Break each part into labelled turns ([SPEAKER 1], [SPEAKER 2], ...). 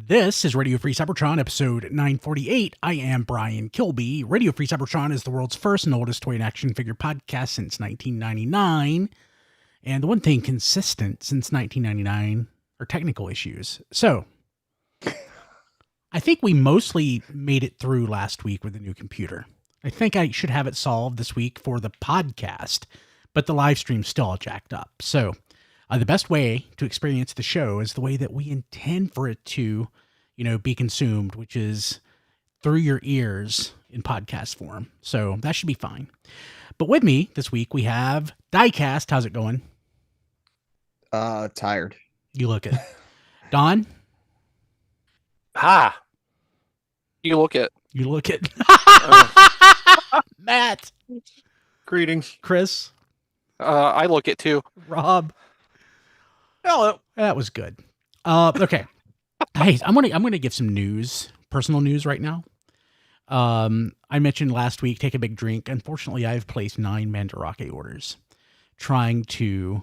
[SPEAKER 1] This is Radio Free Cybertron, episode 948. I am Brian Kilby. Radio Free Cybertron is the world's first and oldest toy and action figure podcast since 1999. And the one thing consistent since 1999 are technical issues. So, I think we mostly made it through last week with a new computer. I think I should have it solved this week for the podcast, but the live stream's still all jacked up. So, the best way to experience the show is the way that we intend for it to, be consumed, which is through your ears in podcast form. So that should be fine. But with me this week, we have Diecast. How's it going?
[SPEAKER 2] Tired.
[SPEAKER 1] You look it. Don?
[SPEAKER 3] Ha! You look it.
[SPEAKER 1] You look it. Matt?
[SPEAKER 3] Greetings.
[SPEAKER 1] Chris?
[SPEAKER 3] I look it too.
[SPEAKER 1] Rob?
[SPEAKER 3] Hello.
[SPEAKER 1] That was good. Okay. Hey, I'm gonna give some news, personal news right now. I mentioned last week, take a big drink. Unfortunately, I've placed 9 Mandarake orders, trying to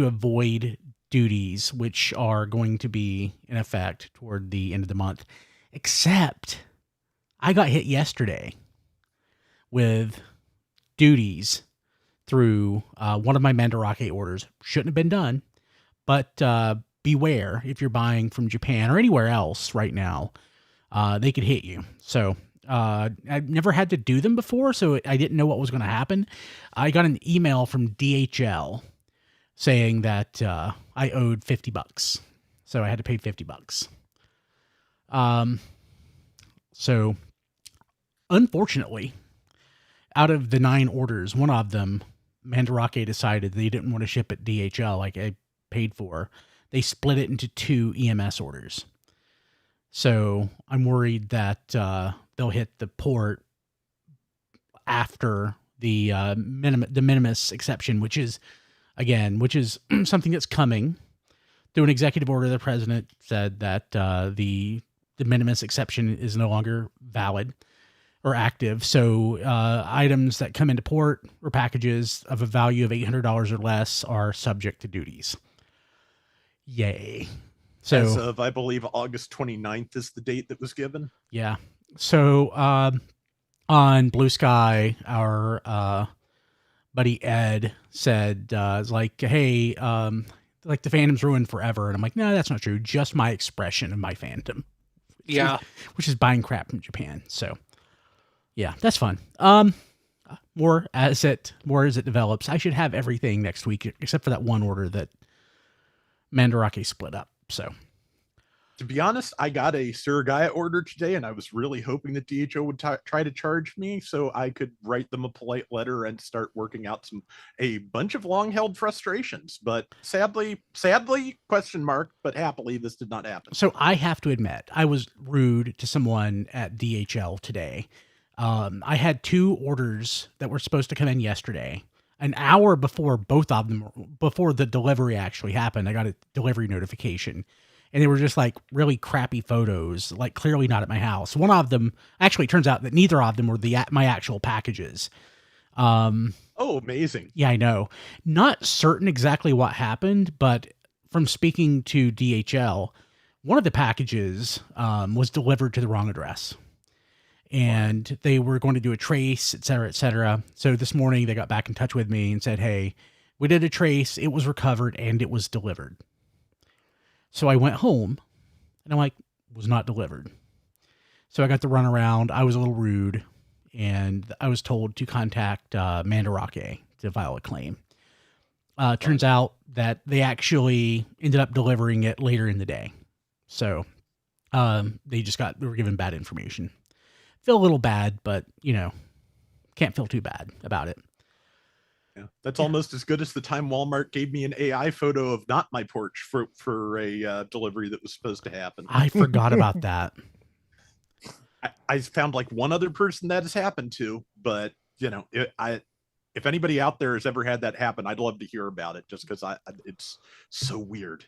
[SPEAKER 1] avoid duties, which are going to be in effect toward the end of the month. Except, I got hit yesterday with duties through one of my Mandarake orders. Shouldn't have been done, but beware if you're buying from Japan or anywhere else right now, they could hit you. So I've never had to do them before, so I didn't know what was going to happen. I got an email from DHL saying that I owed $50, so I had to pay $50. So unfortunately, out of the 9 orders, one of them, Mandarake decided they didn't want to ship it DHL like I paid for. They split it into 2 EMS orders. So I'm worried that they'll hit the port after the minimus exception, which is something that's coming. Through an executive order, the president said that the minimus exception is no longer valid or active. So items that come into port or packages of a value of $800 or less are subject to duties. Yay. So,
[SPEAKER 2] as of, I believe, August 29th is the date that was given.
[SPEAKER 1] Yeah. So on Blue Sky, our buddy Ed said, hey, like the fandom's ruined forever. And I'm like, no, that's not true. Just my expression of my fandom. Which is buying crap from Japan. So yeah, that's fun. More as it develops. I should have everything next week except for that one order that Mandarake split up. So,
[SPEAKER 2] to be honest, I got a Surugaya order today, and I was really hoping that DHL would try to charge me so I could write them a polite letter and start working out a bunch of long-held frustrations. But sadly, question mark, but happily, this did not happen.
[SPEAKER 1] So I have to admit, I was rude to someone at DHL today. I had 2 orders that were supposed to come in yesterday. An hour before both of them, before the delivery actually happened, I got a delivery notification. And they were just like really crappy photos, like clearly not at my house. One of them, actually, it turns out that neither of them were my actual packages.
[SPEAKER 2] Oh, amazing.
[SPEAKER 1] Yeah, I know. Not certain exactly what happened, but from speaking to DHL, one of the packages was delivered to the wrong address. And they were going to do a trace, et cetera, et cetera. So this morning they got back in touch with me and said, hey, we did a trace, it was recovered, and it was delivered. So I went home, and I'm like, was not delivered. So I got to run around. I was a little rude, and I was told to contact Mandarake to file a claim. Turns out that they actually ended up delivering it later in the day. So they were given bad information. Feel a little bad, but, can't feel too bad about it.
[SPEAKER 2] Yeah, that's almost as good as the time Walmart gave me an AI photo of not my porch for a delivery that was supposed to happen.
[SPEAKER 1] I forgot about that.
[SPEAKER 2] I found like one other person that has happened to, but, if anybody out there has ever had that happen, I'd love to hear about it just because it's so weird.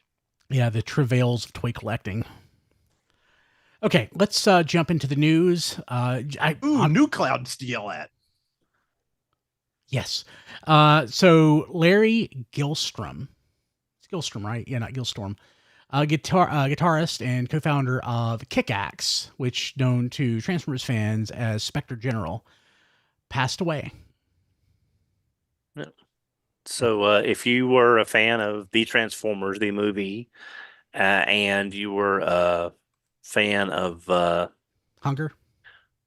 [SPEAKER 1] Yeah, the travails of toy collecting. Okay, let's jump into the news.
[SPEAKER 2] New Cloud Steel at.
[SPEAKER 1] Yes. So Larry Gilstrom, it's Gilstrom, right? Yeah, not Gilstorm. guitarist and co-founder of Kickaxe, which known to Transformers fans as Spectre General, passed away.
[SPEAKER 4] So if you were a fan of the Transformers, the movie, and you were a fan of
[SPEAKER 1] Hunger.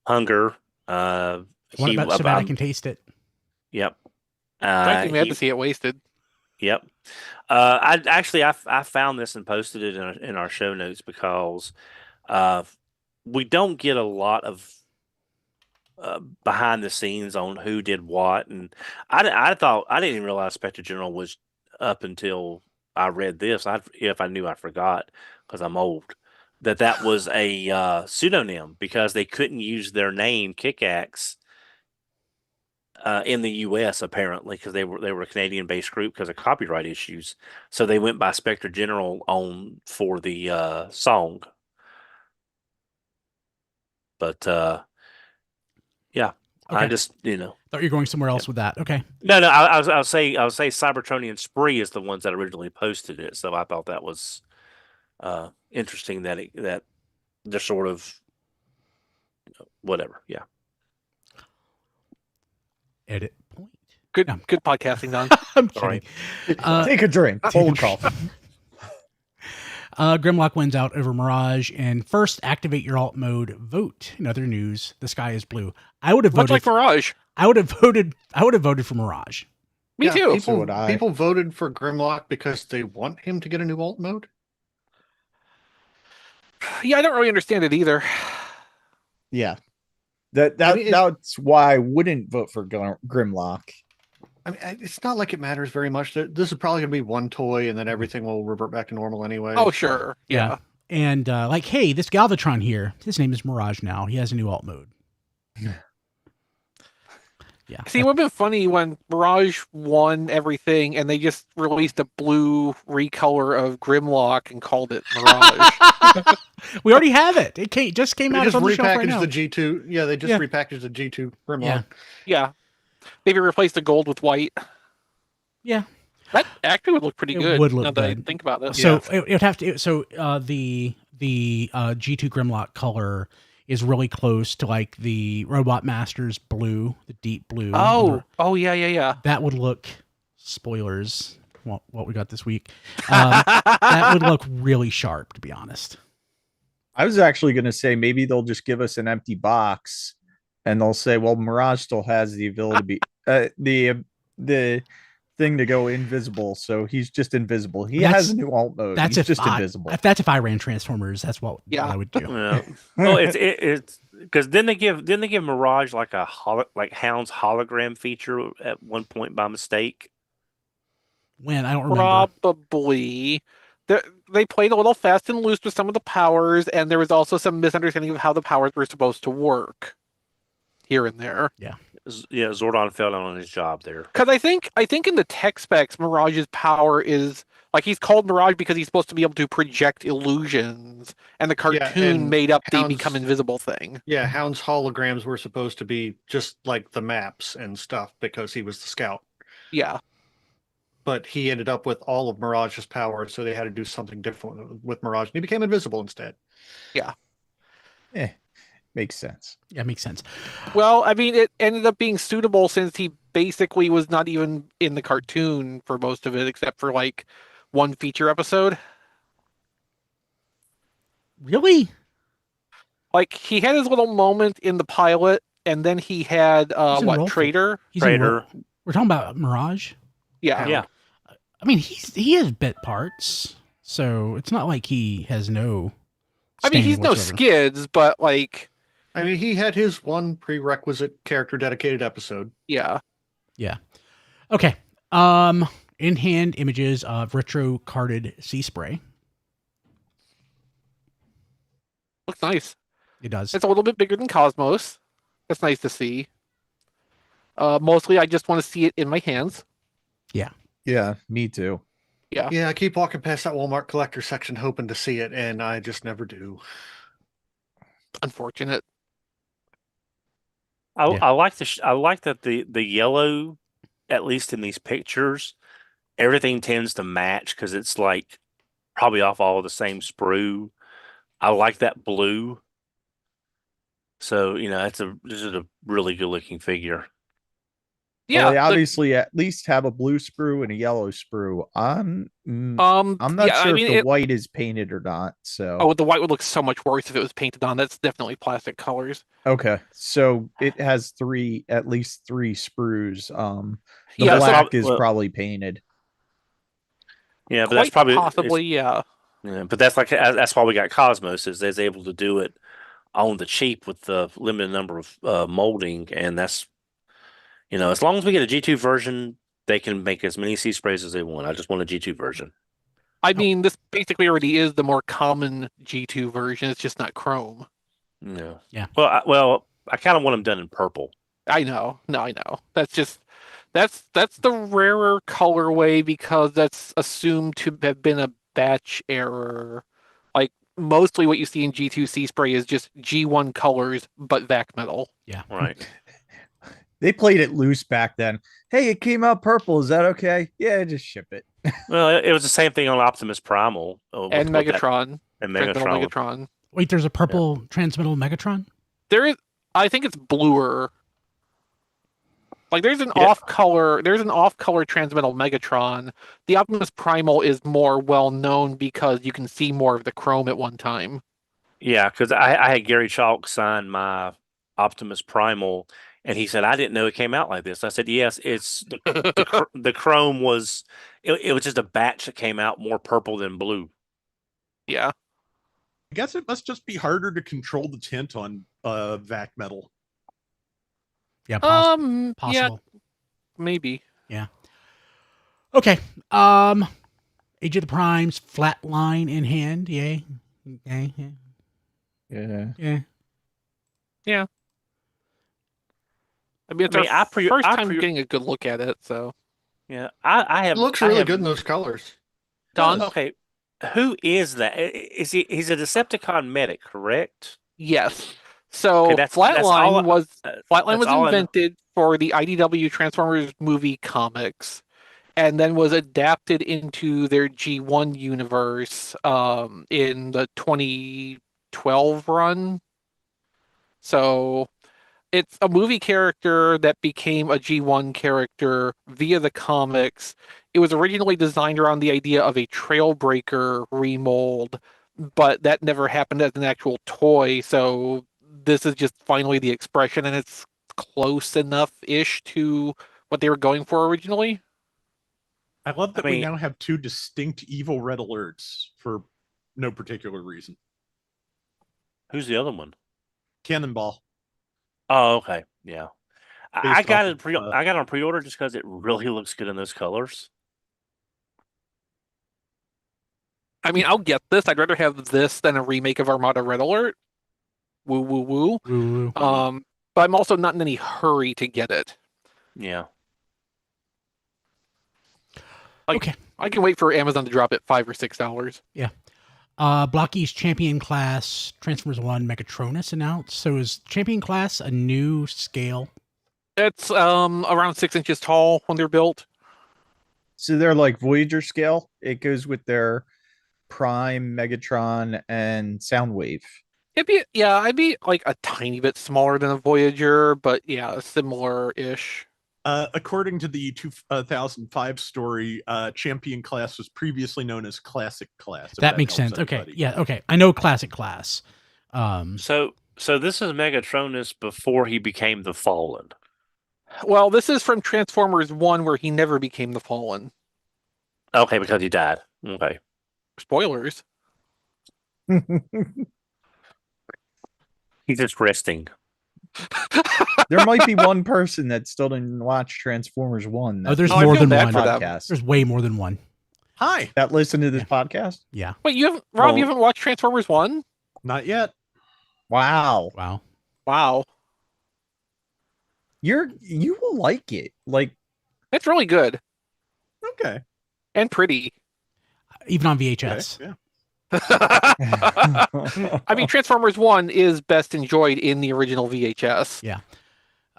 [SPEAKER 4] Hunger,
[SPEAKER 1] What about so bad I can taste it?
[SPEAKER 4] Yep.
[SPEAKER 3] I think we had to see it wasted.
[SPEAKER 4] Yep. I found this and posted it in our show notes because we don't get a lot of behind the scenes on who did what, and I thought I didn't even realize Spectre General was up until I read this. If I knew, I forgot because I'm old. That was a pseudonym because they couldn't use their name Kickaxe in the U.S. apparently because they were a Canadian-based group because of copyright issues. So they went by Spectre General for the song. But yeah,
[SPEAKER 1] okay.
[SPEAKER 4] I just
[SPEAKER 1] thought you were going somewhere else with that. Okay.
[SPEAKER 4] No, I'll say Cybertronian Spree is the ones that originally posted it. So I thought that was interesting that they're sort of whatever. Yeah.
[SPEAKER 1] Edit point.
[SPEAKER 3] Good
[SPEAKER 1] Yeah.
[SPEAKER 3] good podcasting, Don.
[SPEAKER 1] I'm
[SPEAKER 4] Sorry.
[SPEAKER 1] kidding.
[SPEAKER 5] Take a drink. Hold a cough.
[SPEAKER 1] Grimlock wins out over Mirage, and first activate your alt mode. Vote. In other news, the sky is blue. I would have
[SPEAKER 3] Much
[SPEAKER 1] voted.
[SPEAKER 3] like Mirage.
[SPEAKER 1] I would have voted for Mirage.
[SPEAKER 3] Me too.
[SPEAKER 5] So would I.
[SPEAKER 6] People voted for Grimlock because they want him to get a new alt mode.
[SPEAKER 3] Yeah, I don't really understand it either.
[SPEAKER 5] Yeah.
[SPEAKER 6] I mean,
[SPEAKER 5] That's why I wouldn't vote for Grimlock.
[SPEAKER 6] I mean, it's not like it matters very much. This is probably going to be one toy, and then everything will revert back to normal anyway.
[SPEAKER 3] Oh, sure. Yeah.
[SPEAKER 1] And hey, this Galvatron here, his name is Mirage now. He has a new alt mode. Yeah.
[SPEAKER 3] See, it would have been funny when Mirage won everything and they just released a blue recolor of Grimlock and called it Mirage.
[SPEAKER 1] We already have it. It just came
[SPEAKER 6] They
[SPEAKER 1] out.
[SPEAKER 6] just
[SPEAKER 1] It's on the shelf right
[SPEAKER 6] repackaged
[SPEAKER 1] now.
[SPEAKER 6] the G2. Yeah, they just repackaged the G2 Grimlock.
[SPEAKER 1] Yeah.
[SPEAKER 3] Yeah. Maybe replace the gold with white.
[SPEAKER 1] Yeah.
[SPEAKER 3] That actually would look pretty
[SPEAKER 1] It
[SPEAKER 3] good.
[SPEAKER 1] would look
[SPEAKER 3] now that I
[SPEAKER 1] good.
[SPEAKER 3] think about it.
[SPEAKER 1] So it would have to. So the G2 Grimlock color is really close to like the Robot Masters blue, the deep blue.
[SPEAKER 3] Oh yeah.
[SPEAKER 1] That would look. Spoilers. What we got this week. That would look really sharp, to be honest.
[SPEAKER 5] I was actually going to say maybe they'll just give us an empty box, and they'll say, "Well, Mirage still has the ability to be the thing to go invisible, so he's just invisible. He has a new alt mode.
[SPEAKER 1] That's
[SPEAKER 5] he's just invisible."
[SPEAKER 1] If I ran Transformers, that's what I would do.
[SPEAKER 4] Well, it's because then they give Mirage like like Hound's hologram feature at one point by mistake.
[SPEAKER 1] When I don't remember.
[SPEAKER 3] Probably. They played a little fast and loose with some of the powers, and there was also some misunderstanding of how the powers were supposed to work here and there.
[SPEAKER 4] Yeah, Zordon fell down on his job there.
[SPEAKER 3] Because I think in the tech specs, Mirage's power is like he's called Mirage because he's supposed to be able to project illusions, and the cartoon made up the become invisible thing.
[SPEAKER 6] Yeah, Hound's holograms were supposed to be just like the maps and stuff because he was the scout.
[SPEAKER 3] Yeah.
[SPEAKER 6] But he ended up with all of Mirage's power, so they had to do something different with Mirage, and he became invisible instead.
[SPEAKER 3] Yeah.
[SPEAKER 5] Makes sense.
[SPEAKER 1] Yeah, makes sense.
[SPEAKER 3] Well, I mean, it ended up being suitable since he basically was not even in the cartoon for most of it, except for like one feature episode.
[SPEAKER 1] Really?
[SPEAKER 3] Like he had his little moment in the pilot, and then he had Trader?
[SPEAKER 4] Trader.
[SPEAKER 1] We're talking about Mirage?
[SPEAKER 3] Yeah.
[SPEAKER 4] Yeah.
[SPEAKER 1] I mean, he has bit parts, so it's not like he has no.
[SPEAKER 3] I mean, he's no skids, but like.
[SPEAKER 6] I mean, he had his one prerequisite character dedicated episode.
[SPEAKER 3] Yeah.
[SPEAKER 1] Yeah. Okay. In-hand images of retro carded sea spray.
[SPEAKER 3] Looks nice.
[SPEAKER 1] It does.
[SPEAKER 3] It's a little bit bigger than Cosmos. That's nice to see. Mostly, I just want to see it in my hands.
[SPEAKER 5] Yeah, me too.
[SPEAKER 6] Yeah, I keep walking past that Walmart collector section hoping to see it, and I just never do.
[SPEAKER 3] Unfortunate.
[SPEAKER 4] I like that the yellow, at least in these pictures, everything tends to match because it's like probably off all the same sprue. I like that blue. So, this is a really good looking figure.
[SPEAKER 5] Yeah, well, they obviously at least have a blue sprue and a yellow sprue. I'm not sure if the white is painted or not. So
[SPEAKER 3] the white would look so much worse if it was painted on. That's definitely plastic colors.
[SPEAKER 5] Okay, so it has at least three sprues. The black is probably painted.
[SPEAKER 4] Yeah, but that's probably
[SPEAKER 3] possibly
[SPEAKER 4] Yeah, but that's why we got Cosmos, is they're able to do it on the cheap with the limited number of molding, and that's as long as we get a G2 version, they can make as many sea sprays as they want. I just want a G2 version.
[SPEAKER 3] I mean, this basically already is the more common G2 version. It's just not chrome.
[SPEAKER 4] No.
[SPEAKER 1] Yeah.
[SPEAKER 4] Well, I kind of want them done in purple.
[SPEAKER 3] I know. No, I know. That's the rarer colorway because that's assumed to have been a batch error. Like mostly what you see in G2 Sea Spray is just G1 colors, but vac metal.
[SPEAKER 1] Yeah.
[SPEAKER 4] Right.
[SPEAKER 5] They played it loose back then. Hey, it came out purple. Is that okay? Yeah, just ship it.
[SPEAKER 4] Well, it was the same thing on Optimus Primal
[SPEAKER 3] and Megatron.
[SPEAKER 4] And Megatron.
[SPEAKER 1] Wait, there's a purple transmittal Megatron?
[SPEAKER 3] There is. I think it's bluer. Like there's an off-color transmittal Megatron. The Optimus Primal is more well known because you can see more of the chrome at one time.
[SPEAKER 4] Yeah, because I had Gary Chalk sign my Optimus Primal, and he said, I didn't know it came out like this. I said, yes, it's the chrome was, it was just a batch that came out more purple than blue.
[SPEAKER 3] Yeah.
[SPEAKER 2] I guess it must just be harder to control the tint on vac metal.
[SPEAKER 1] Yeah, possible.
[SPEAKER 3] Yeah, maybe.
[SPEAKER 1] Yeah. Okay. Age of the Primes, Flatline in hand. Yay. Yay.
[SPEAKER 5] Yeah.
[SPEAKER 1] Yeah.
[SPEAKER 3] Yeah. I mean, it's our first time getting a good look at it, so.
[SPEAKER 4] Yeah, I have.
[SPEAKER 6] It looks really good in those colors.
[SPEAKER 3] Don?
[SPEAKER 4] Okay. Who is that? He's a Decepticon medic, correct?
[SPEAKER 3] Yes. So Flatline was invented for the IDW Transformers movie comics, and then was adapted into their G1 universe in the 2012 run. So it's a movie character that became a G1 character via the comics. It was originally designed around the idea of a Trailbreaker remold, but that never happened as an actual toy. So this is just finally the expression, and it's close enough-ish to what they were going for originally.
[SPEAKER 2] I love that we now have two distinct evil red alerts for no particular reason.
[SPEAKER 4] Who's the other one?
[SPEAKER 2] Cannonball.
[SPEAKER 4] Oh, okay. Yeah. I got it on pre-order just because it really looks good in those colors.
[SPEAKER 3] I mean, I'll get this. I'd rather have this than a remake of Armada Red Alert. Woo, woo, woo.
[SPEAKER 1] Woo, woo.
[SPEAKER 3] But I'm also not in any hurry to get it.
[SPEAKER 4] Yeah.
[SPEAKER 1] Okay.
[SPEAKER 3] I can wait for Amazon to drop it $5 or $6.
[SPEAKER 1] Yeah. Block East Champion Class Transformers 1 Megatronus announced. So is Champion Class a new scale?
[SPEAKER 3] It's around 6 inches tall when they're built.
[SPEAKER 5] So they're like Voyager scale. It goes with their Prime, Megatron, and Soundwave.
[SPEAKER 3] I'd be like a tiny bit smaller than a Voyager, but yeah, similar-ish.
[SPEAKER 2] According to the 2005 story, Champion Class was previously known as Classic Class.
[SPEAKER 1] That makes sense. Okay. Yeah. Okay. I know Classic Class.
[SPEAKER 4] So this is Megatronus before he became the Fallen.
[SPEAKER 3] Well, this is from Transformers 1 where he never became the Fallen.
[SPEAKER 4] Okay, because he died. Okay.
[SPEAKER 3] Spoilers.
[SPEAKER 4] He's just resting.
[SPEAKER 5] There might be one person that still didn't watch Transformers 1.
[SPEAKER 1] There's more than one
[SPEAKER 5] podcast.
[SPEAKER 1] There's way more than one.
[SPEAKER 2] Hi.
[SPEAKER 5] That listened to this podcast?
[SPEAKER 1] Yeah.
[SPEAKER 3] Wait, you haven't watched Transformers 1?
[SPEAKER 2] Not yet.
[SPEAKER 5] Wow. You will like it. Like,
[SPEAKER 3] it's really good.
[SPEAKER 2] Okay.
[SPEAKER 3] And pretty.
[SPEAKER 1] Even on VHS.
[SPEAKER 2] Okay, yeah.
[SPEAKER 3] I mean, Transformers 1 is best enjoyed in the original VHS.
[SPEAKER 1] Yeah.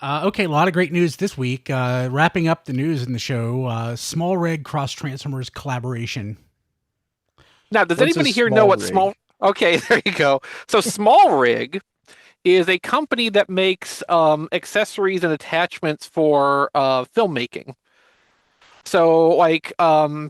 [SPEAKER 1] Okay, a lot of great news this week. Wrapping up the news in the show, Small Red Cross Transformers collaboration.
[SPEAKER 3] Now, does
[SPEAKER 5] What's a
[SPEAKER 3] anybody here know
[SPEAKER 5] small
[SPEAKER 3] what
[SPEAKER 5] rig?
[SPEAKER 3] small? Okay, there you go. So, Small Rig is a company that makes accessories and attachments for filmmaking. So, like, I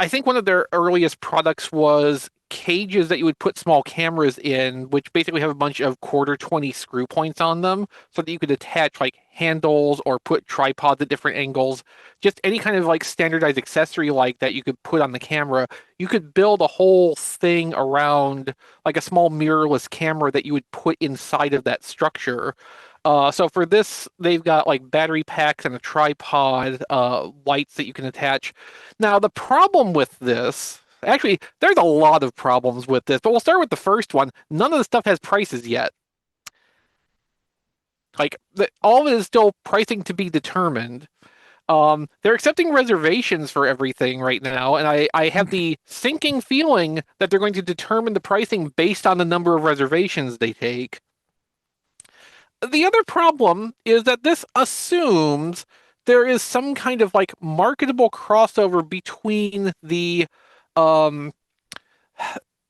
[SPEAKER 3] think one of their earliest products was cages that you would put small cameras in, which basically have a bunch of 1/4-20 screw points on them, so that you could attach like handles or put tripods at different angles. Just any kind of like standardized accessory like that you could put on the camera. You could build a whole thing around like a small mirrorless camera that you would put inside of that structure. So for this, they've got like battery packs and a tripod, lights that you can attach. Now, the problem with this, actually, there's a lot of problems with this, but we'll start with the first one. None of the stuff has prices yet. Like, all of it is still pricing to be determined. They're accepting reservations for everything right now, and I have the sinking feeling that they're going to determine the pricing based on the number of reservations they take. The other problem is that this assumes there is some kind of like marketable crossover between the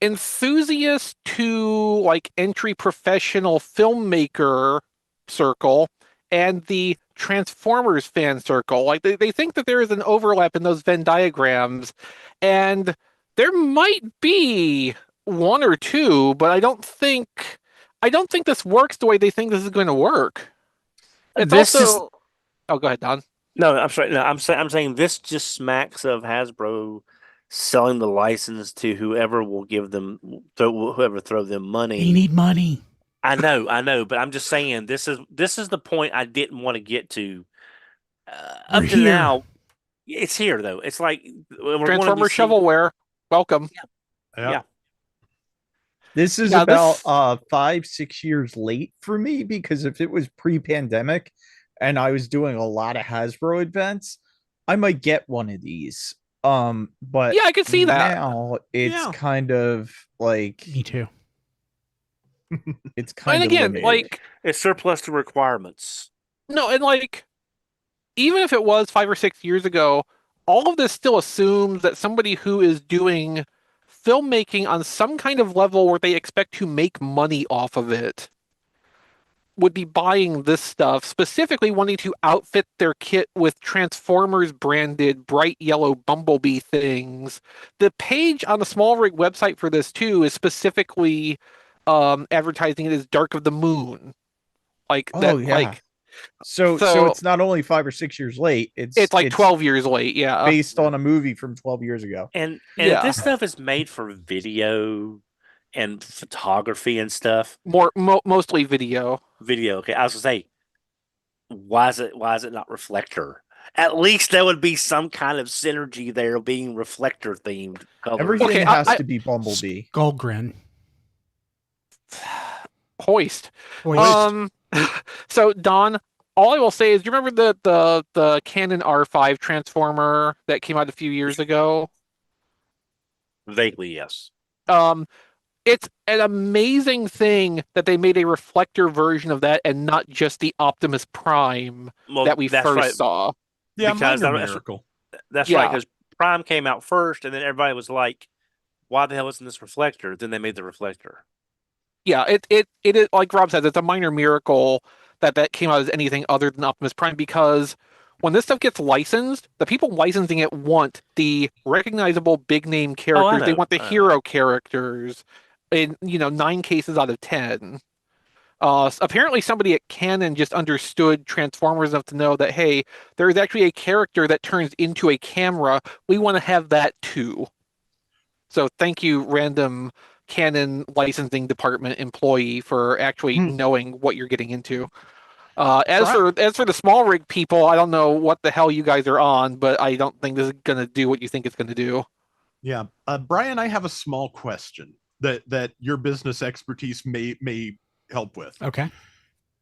[SPEAKER 3] enthusiast to like entry professional filmmaker circle and the Transformers fan circle. Like they think that there is an overlap in those Venn diagrams, and there might be one or two, but I don't think this works the way they think this is going to work. It's
[SPEAKER 4] This
[SPEAKER 3] also. Oh, go ahead, Don.
[SPEAKER 4] No, I'm sorry. No, I'm saying this just smacks of Hasbro selling the license to whoever will give them, whoever throw them money.
[SPEAKER 1] They need money.
[SPEAKER 4] I know, but I'm just saying this is the point I didn't want to get to. Up to now, it's here though. It's like
[SPEAKER 3] Transformer shovelware. Welcome.
[SPEAKER 4] Yeah.
[SPEAKER 5] This is about 5-6 years late for me, because if it was pre-pandemic and I was doing a lot of Hasbro events, I might get one of these. But
[SPEAKER 3] yeah, I can see that.
[SPEAKER 5] Now it's kind of like
[SPEAKER 1] me too.
[SPEAKER 5] It's kind
[SPEAKER 3] of again,
[SPEAKER 5] limited.
[SPEAKER 3] like
[SPEAKER 4] it's surplus to requirements.
[SPEAKER 3] No, and like even if it was 5 or 6 years ago, all of this still assumes that somebody who is doing filmmaking on some kind of level where they expect to make money off of it would be buying this stuff, specifically wanting to outfit their kit with Transformers branded bright yellow Bumblebee things. The page on the Small Rig website for this too is specifically advertising it as Dark of the Moon. Like
[SPEAKER 5] so it's not only 5 or 6 years late, it's
[SPEAKER 3] like 12 years late, yeah.
[SPEAKER 5] Based on a movie from 12 years ago.
[SPEAKER 4] And this stuff is made for video and photography and stuff.
[SPEAKER 3] Mostly video.
[SPEAKER 4] Video, okay. I was gonna say, why is it not reflector? At least there would be some kind of synergy there being reflector themed.
[SPEAKER 5] Everything has to be Bumblebee.
[SPEAKER 1] Goldgren.
[SPEAKER 3] Hoist. So Don, all I will say is, do you remember the Canon R5 Transformer that came out a few years ago?
[SPEAKER 4] Vaguely, yes.
[SPEAKER 3] It's an amazing thing that they made a reflector version of that and not just the Optimus Prime that we first saw.
[SPEAKER 2] Yeah,
[SPEAKER 4] because
[SPEAKER 2] miracle.
[SPEAKER 4] That's right, because Prime came out first, and then everybody was like, why the hell isn't this reflector? Then they made the reflector.
[SPEAKER 3] Yeah, it is, like Rob says, it's a minor miracle that came out as anything other than Optimus Prime, because when this stuff gets licensed, the people licensing it want the recognizable big name characters. They want the hero characters in 9 cases out of 10. Apparently somebody at Canon just understood Transformers enough to know that, hey, there is actually a character that turns into a camera. We want to have that too. So thank you, random Canon licensing department employee, for actually knowing what you're getting into. As for the Small Rig people, I don't know what the hell you guys are on, but I don't think this is going to do what you think it's going to do.
[SPEAKER 2] Yeah. Brian, I have a small question that your business expertise may help with.
[SPEAKER 1] Okay.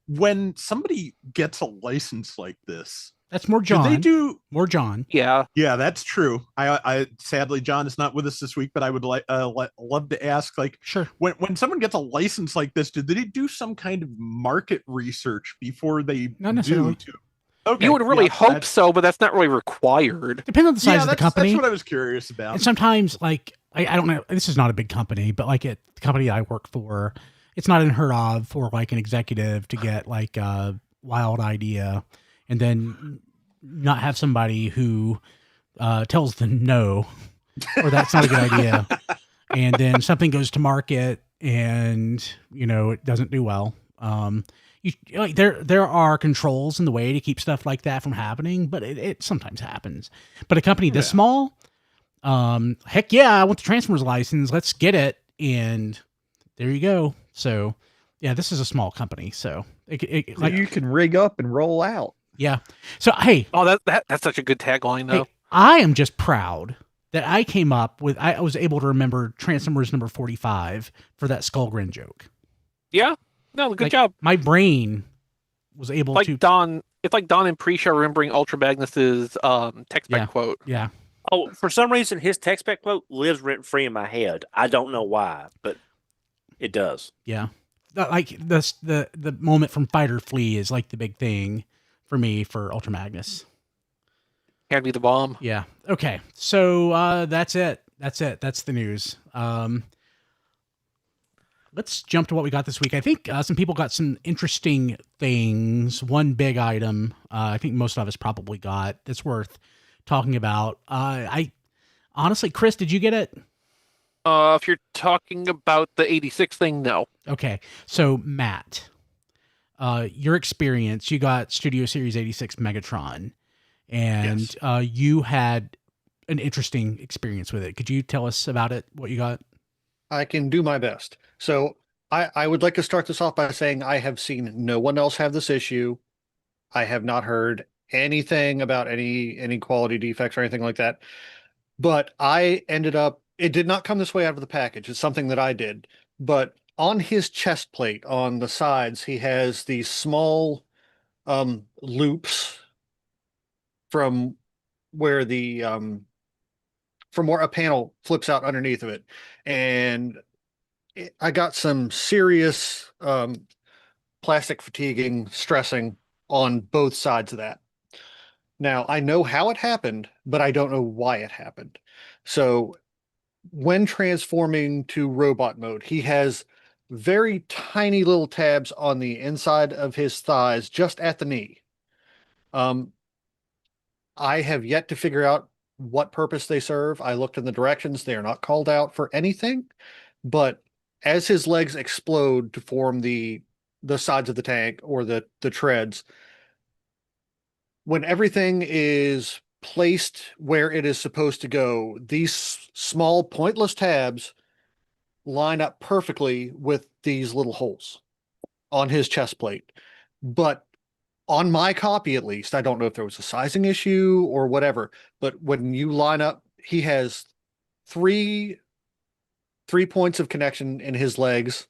[SPEAKER 2] When somebody gets a license like this,
[SPEAKER 1] that's more John.
[SPEAKER 2] Do they do
[SPEAKER 1] more John?
[SPEAKER 3] Yeah,
[SPEAKER 2] that's true. I sadly John is not with us this week, but I would love to ask, like,
[SPEAKER 1] sure,
[SPEAKER 2] when someone gets a license like this, do they do some kind of market research before they
[SPEAKER 1] not necessarily
[SPEAKER 2] do? Okay,
[SPEAKER 3] you would really hope so, but that's not really required.
[SPEAKER 1] Depends on the size of the company.
[SPEAKER 2] That's what I was curious about.
[SPEAKER 1] And sometimes, like, I don't know. This is not a big company, but like the company I work for, it's not unheard of for like an executive to get like a wild idea and then not have somebody who tells them no, or that's not a good idea. And then something goes to market and, it doesn't do well. There are controls in the way to keep stuff like that from happening, but it sometimes happens. But a company this small, heck yeah, I want the Transformers license. Let's get it. And there you go. So yeah, this is a small company. So
[SPEAKER 5] like you can rig up and roll out.
[SPEAKER 1] Yeah. So, hey.
[SPEAKER 3] Oh, that's such a good tagline though.
[SPEAKER 1] Hey, I am just proud that I came up with, I was able to remember Transformers number 45 for that Skullgrin joke.
[SPEAKER 3] Yeah. No, good job.
[SPEAKER 1] My brain was able to.
[SPEAKER 3] It's like Don and Pre-Show remembering Ultra Magnus's tech spec quote.
[SPEAKER 1] Yeah.
[SPEAKER 4] Oh, for some reason, his tech spec quote lives rent free in my head. I don't know why, but it does.
[SPEAKER 1] Yeah. Like the moment from Fight or Flee is like the big thing for me for Ultra Magnus.
[SPEAKER 3] Hand me the bomb.
[SPEAKER 1] Yeah. Okay. So that's it. That's the news. Let's jump to what we got this week. I think some people got some interesting things. One big item I think most of us probably got that's worth talking about. I honestly, Chris, did you get it?
[SPEAKER 3] If you're talking about the 86 thing, no.
[SPEAKER 1] Okay. So Matt, your experience, you got Studio Series 86 Megatron, and you had an interesting experience with it. Could you tell us about it, what you got?
[SPEAKER 6] I can do my best. So I would like to start this off by saying I have seen no one else have this issue. I have not heard anything about any quality defects or anything like that. But I ended up, it did not come this way out of the package. It's something that I did. But on his chest plate, on the sides, he has these small loops from where the from where a panel flips out underneath of it. And I got some serious plastic fatiguing, stressing on both sides of that. Now, I know how it happened, but I don't know why it happened. So when transforming to robot mode, he has very tiny little tabs on the inside of his thighs, just at the knee. I have yet to figure out what purpose they serve. I looked in the directions. They are not called out for anything, but as his legs explode to form the sides of the tank or the treads, when everything is placed where it is supposed to go, these small pointless tabs line up perfectly with these little holes on his chest plate. But on my copy, at least, I don't know if there was a sizing issue or whatever, but when you line up, he has three points of connection in his legs.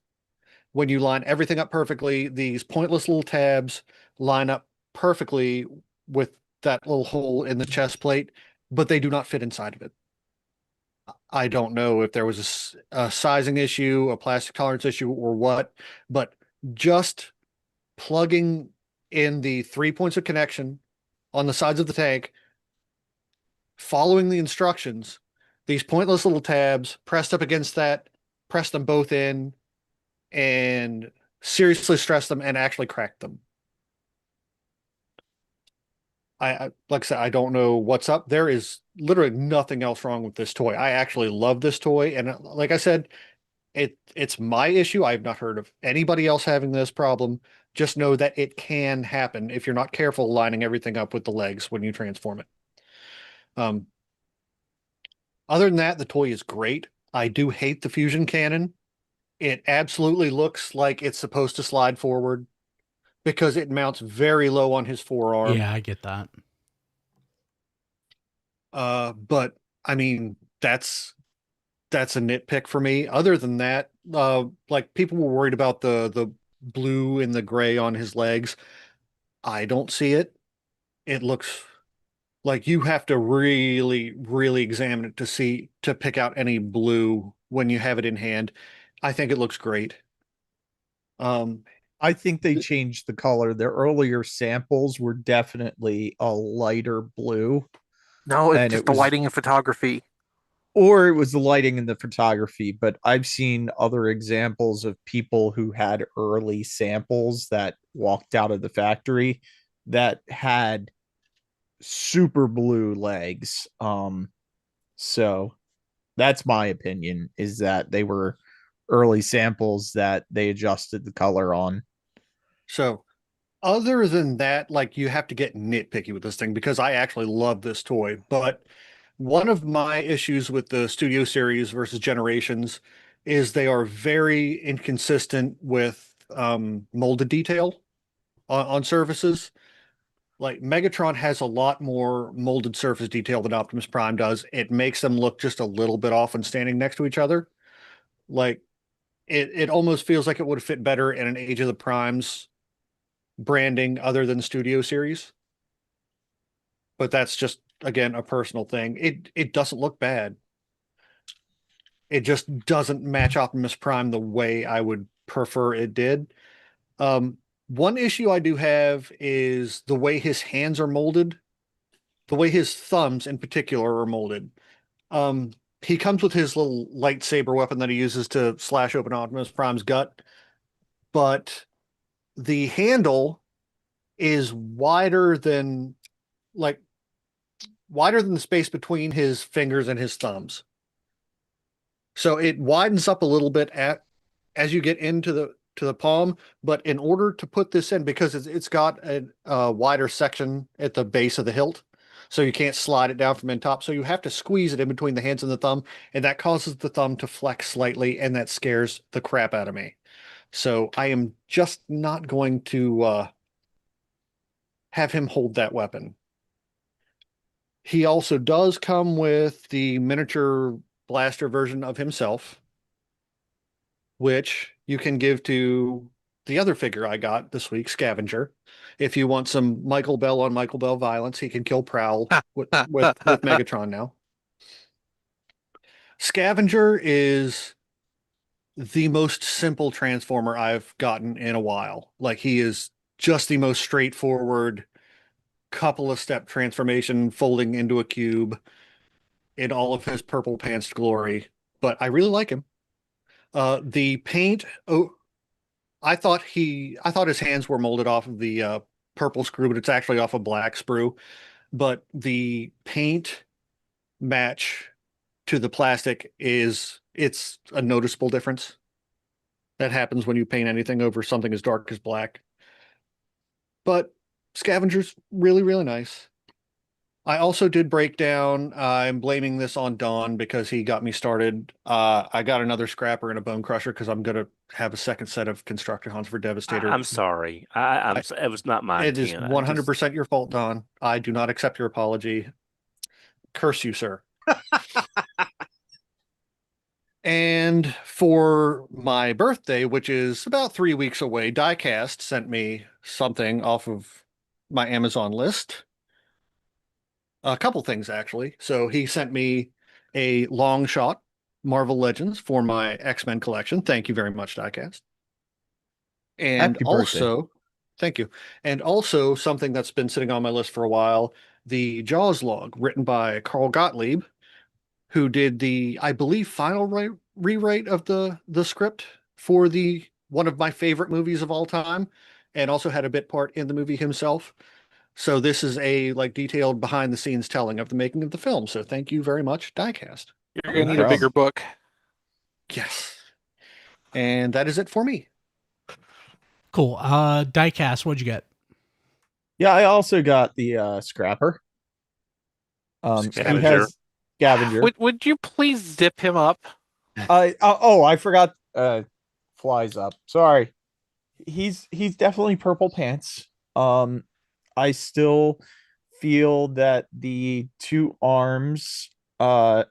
[SPEAKER 6] When you line everything up perfectly, these pointless little tabs line up perfectly with that little hole in the chest plate, but they do not fit inside of it. I don't know if there was a sizing issue, a plastic tolerance issue, or what, but just plugging in the 3 points of connection on the sides of the tank, following the instructions, these pointless little tabs pressed up against that, press them both in, and seriously stress them and actually crack them. I like I said, I don't know what's up. There is literally nothing else wrong with this toy. I actually love this toy, and like I said, it's my issue. I've not heard of anybody else having this problem. Just know that it can happen if you're not careful lining everything up with the legs when you transform it. Other than that, the toy is great. I do hate the fusion cannon. It absolutely looks like it's supposed to slide forward because it mounts very low on his forearm.
[SPEAKER 1] Yeah, I get that.
[SPEAKER 6] But I mean, that's a nitpick for me. Other than that, like people were worried about the blue and the gray on his legs. I don't see it. It looks like you have to really, really examine it to pick out any blue when you have it in hand. I think it looks great.
[SPEAKER 5] I think they changed the color. Their earlier samples were definitely a lighter blue.
[SPEAKER 3] No, it's just the lighting and photography.
[SPEAKER 5] or it was the lighting and the photography, but I've seen other examples of people who had early samples that walked out of the factory that had super blue legs. So that's my opinion, is that they were early samples that they adjusted the color on.
[SPEAKER 6] So other than that, like, you have to get nitpicky with this thing because I actually love this toy. But one of my issues with the Studio Series versus Generations is they are very inconsistent with molded detail on surfaces. Like, Megatron has a lot more molded surface detail than Optimus Prime does. It makes them look just a little bit off when standing next to each other. Like, it almost feels like it would fit better in an Age of the Primes branding other than Studio Series. But that's just, again, a personal thing. It doesn't look bad. It just doesn't match Optimus Prime the way I would prefer it did. One issue I do have is the way his hands are molded, the way his thumbs in particular are molded. He comes with his little lightsaber weapon that he uses to slash open Optimus Prime's gut, but the handle is wider than the space between his fingers and his thumbs. So it widens up a little bit as you get into the palm, but in order to put this in, because it's got a wider section at the base of the hilt, so you can't slide it down from in top. So you have to squeeze it in between the hands and the thumb, and that causes the thumb to flex slightly, and that scares the crap out of me. So I am just not going to have him hold that weapon. He also does come with the miniature blaster version of himself, which you can give to the other figure I got this week, Scavenger. If you want some Michael Bell on Michael Bell violence, he can kill Prowl with Megatron now. Scavenger is the most simple Transformer I've gotten in a while. Like, he is just the most straightforward couple of step transformation, folding into a cube in all of his purple pants glory. But I really like him. The paint, I thought his hands were molded off of the purple screw, but it's actually off of black sprue. But the paint match to the plastic it's a noticeable difference. That happens when you paint anything over something as dark as black. But Scavenger's really, really nice. I also did break down. I'm blaming this on Don because he got me started. I got another scrapper and a bone crusher because I'm going to have a second set of Constructicons for Devastator.
[SPEAKER 4] I'm sorry. It was not my
[SPEAKER 6] It
[SPEAKER 4] intent.
[SPEAKER 6] is 100% your fault, Don. I do not accept your apology. Curse you, sir. And for my birthday, which is about 3 weeks away, Diecast sent me something off of my Amazon list. A couple things, actually. So he sent me a long shot Marvel Legends for my X-Men collection. Thank you very much, Diecast. And
[SPEAKER 5] Happy
[SPEAKER 6] also,
[SPEAKER 5] birthday.
[SPEAKER 6] thank you. And also something that's been sitting on my list for a while, the Jaws log, written by Carl Gottlieb, who did the, I believe, final rewrite of the script for one of my favorite movies of all time, and also had a bit part in the movie himself. So this is a detailed behind the scenes telling of the making of the film. So thank you very much, Diecast.
[SPEAKER 3] You're going to need a bigger book.
[SPEAKER 6] Yes. And that is it for me.
[SPEAKER 1] Cool. Diecast, what'd you get?
[SPEAKER 5] Yeah, I also got the scrapper.
[SPEAKER 4] Scavenger.
[SPEAKER 5] He has Scavenger.
[SPEAKER 3] Would you please zip him up?
[SPEAKER 5] I forgot. Flies up. Sorry. He's definitely purple pants. I still feel that the two arms are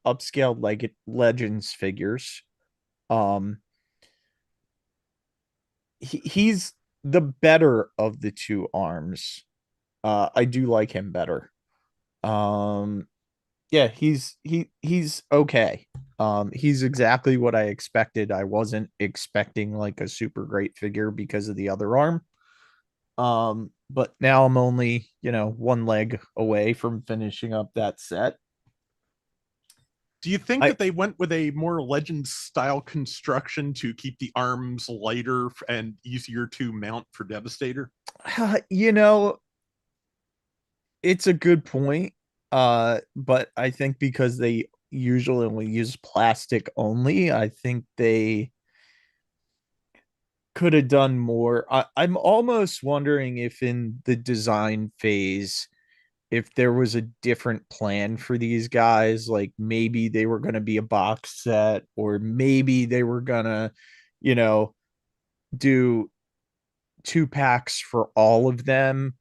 [SPEAKER 5] upscaled like Legends figures. He's the better of the two arms. I do like him better. Yeah, he's okay. He's exactly what I expected. I wasn't expecting like a super great figure because of the other arm. But now I'm only, one leg away from finishing up that set.
[SPEAKER 2] Do you think that they went with a more Legends style construction to keep the arms lighter and easier to mount for Devastator?
[SPEAKER 5] You know, it's a good point. But I think because they usually only use plastic only, I think they could have done more. I'm almost wondering if in the design phase, if there was a different plan for these guys, like maybe they were going to be a box set, or maybe they were going to, you know, do 2 packs for all of them.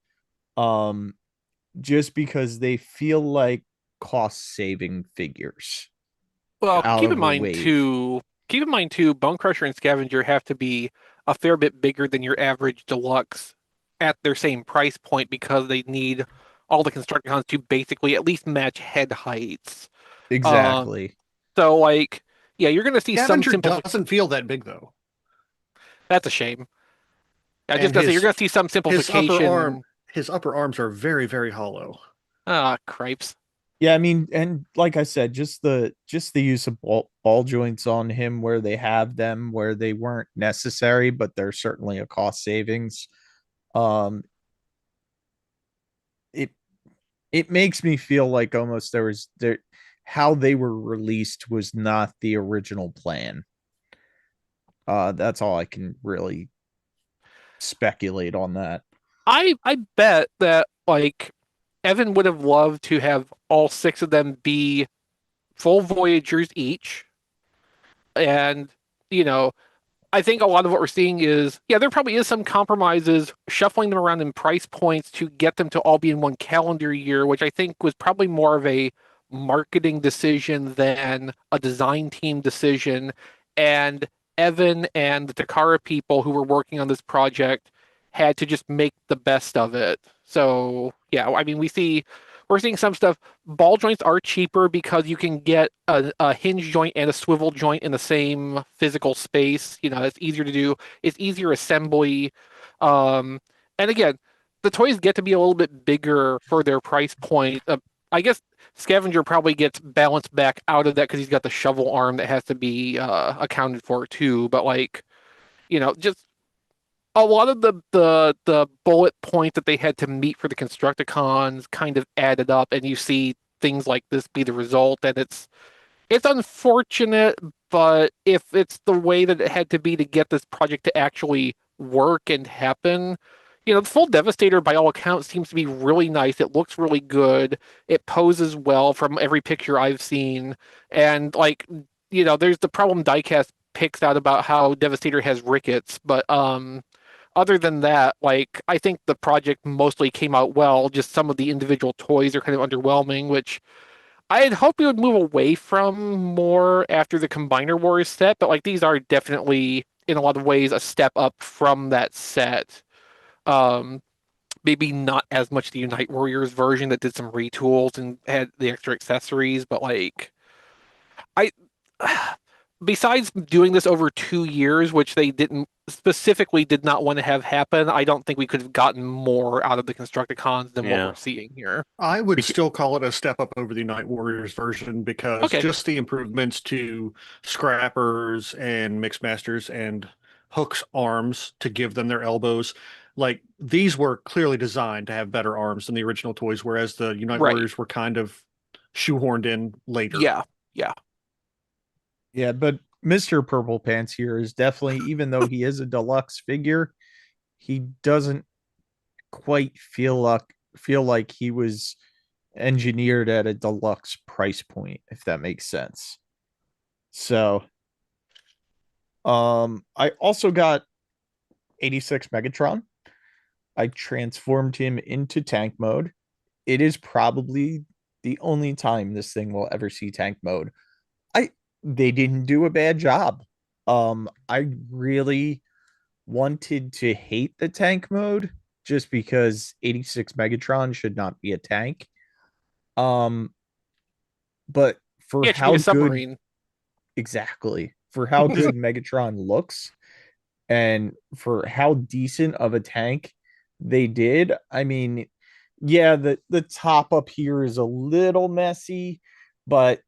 [SPEAKER 5] Just because they feel like cost saving figures.
[SPEAKER 3] Well,
[SPEAKER 5] out
[SPEAKER 3] keep
[SPEAKER 5] of
[SPEAKER 3] in
[SPEAKER 5] a
[SPEAKER 3] mind
[SPEAKER 5] wave.
[SPEAKER 3] too, Bone Crusher and Scavenger have to be a fair bit bigger than your average deluxe at their same price point because they need all the Constructicons to basically at least match head heights.
[SPEAKER 5] Exactly.
[SPEAKER 3] So like, yeah, you're gonna see some
[SPEAKER 6] Scavenger
[SPEAKER 3] simple.
[SPEAKER 6] doesn't feel that big though.
[SPEAKER 3] That's a shame. I
[SPEAKER 6] And
[SPEAKER 3] just gotta say you're gonna see some
[SPEAKER 6] His
[SPEAKER 3] simplification.
[SPEAKER 6] upper arms are very, very hollow.
[SPEAKER 3] Ah, cripes.
[SPEAKER 5] Yeah, I mean, and like I said, just the use of ball joints on him where they have them, where they weren't necessary, but they're certainly a cost savings. Um, it it makes me feel like almost there how they were released was not the original plan. That's all I can really speculate on that.
[SPEAKER 3] I bet that like Evan would have loved to have all 6 of them be full Voyagers each. And, you know, I think a lot of what we're seeing is, yeah, there probably is some compromises, shuffling them around in price points to get them to all be in one calendar year, which I think was probably more of a marketing decision than a design team decision. And Evan and the Takara people who were working on this project had to just make the best of it. So, yeah, I mean, we're seeing some stuff. Ball joints are cheaper because you can get a hinge joint and a swivel joint in the same physical space. You know, it's easier to do. It's easier assembly. And again, the toys get to be a little bit bigger for their price point. I guess Scavenger probably gets balanced back out of that because he's got the shovel arm that has to be accounted for too. But like, you know, just a lot of the bullet points that they had to meet for the Constructicons kind of added up, and you see things like this be the result. And it's unfortunate, but if it's the way that it had to be to get this project to actually work and happen, you know, the full Devastator by all accounts seems to be really nice. It looks really good. It poses well from every picture I've seen, and like, you know, there's the problem Diecast picks out about how Devastator has rickets, but other than that, like, I think the project mostly came out well. Just some of the individual toys are kind of underwhelming, which I had hoped we would move away from more after the Combiner Wars set, but like these are definitely in a lot of ways a step up from that set. Um, Maybe not as much the Unite Warriors version that did some retools and had the extra accessories, but like I besides doing this over 2 years, which they did not want to have happen, I don't think we could have gotten more out of the Constructicons than what we're seeing here.
[SPEAKER 6] I would still call it a step up over the Night Warriors version because
[SPEAKER 3] Okay.
[SPEAKER 6] just the improvements to Scrappers and Mixmasters and Hook's arms to give them their elbows, like these were clearly designed to have better arms than the original toys, whereas the Unite Warriors were kind of shoehorned in later.
[SPEAKER 3] Yeah.
[SPEAKER 5] Yeah, but Mr. Purple Pants here is definitely, even though he is a deluxe figure, he doesn't quite feel like he was engineered at a deluxe price point, if that makes sense. So I also got 86 Megatron. I transformed him into tank mode. It is probably the only time this thing will ever see tank mode. They didn't do a bad job. I really wanted to hate the tank mode just because 86 Megatron should not be a tank. But for how good exactly for how good Megatron looks and for how decent of a tank they did, I mean, yeah, the top up here is a little messy, but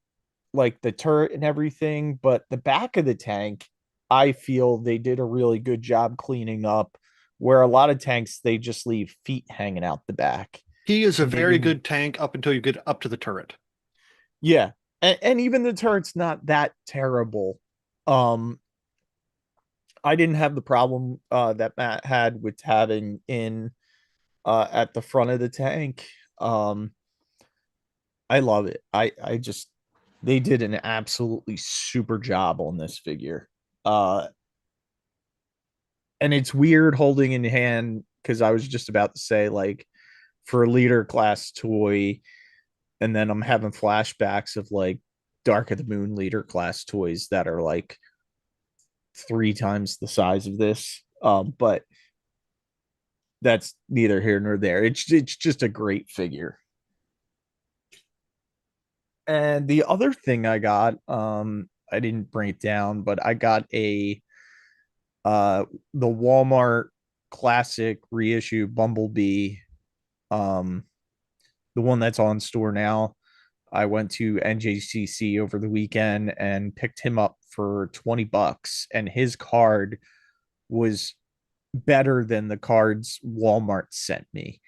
[SPEAKER 5] like the turret and everything, but the back of the tank, I feel they did a really good job cleaning up. Where a lot of tanks they just leave feet hanging out the back.
[SPEAKER 6] He is a
[SPEAKER 5] And they
[SPEAKER 6] very
[SPEAKER 5] didn't-
[SPEAKER 6] good tank up until you get up to the turret.
[SPEAKER 5] Yeah, and even the turret's not that terrible. I didn't have the problem that Matt had with having in at the front of the tank. I love it. I just they did an absolutely super job on this figure. And it's weird holding in hand because I was just about to say like for a leader class toy, and then I'm having flashbacks of like Dark of the Moon leader class toys that are like 3 times the size of this. But that's neither here nor there. It's just a great figure. And the other thing I got, I didn't bring it down, but I got a the Walmart classic reissue Bumblebee, um, the one that's on store now. I went to NJCC over the weekend and picked him up for $20, and his card was better than the cards Walmart sent me.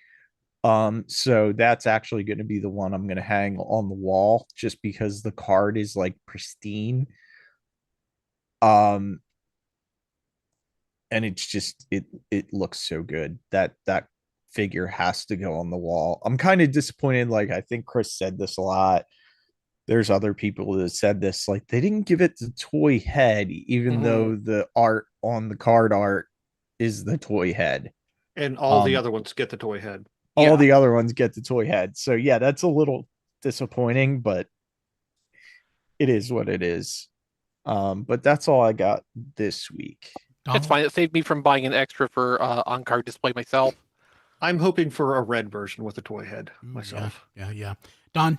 [SPEAKER 5] So that's actually going to be the one I'm going to hang on the wall just because the card is like pristine. Um, and it's just it looks so good that figure has to go on the wall. I'm kind of disappointed. Like I think Chris said this a lot. There's other people that said this, like they didn't give it the toy head, even though the art on the card art is the toy head.
[SPEAKER 6] And all the other ones get the toy head.
[SPEAKER 5] All the other ones get the toy head. So yeah, that's a little disappointing, but it is what it is. But that's all I got this week.
[SPEAKER 3] It's fine. It saved me from buying an extra for on-card display myself.
[SPEAKER 6] I'm hoping for a red version with a toy head myself.
[SPEAKER 1] Yeah. Don?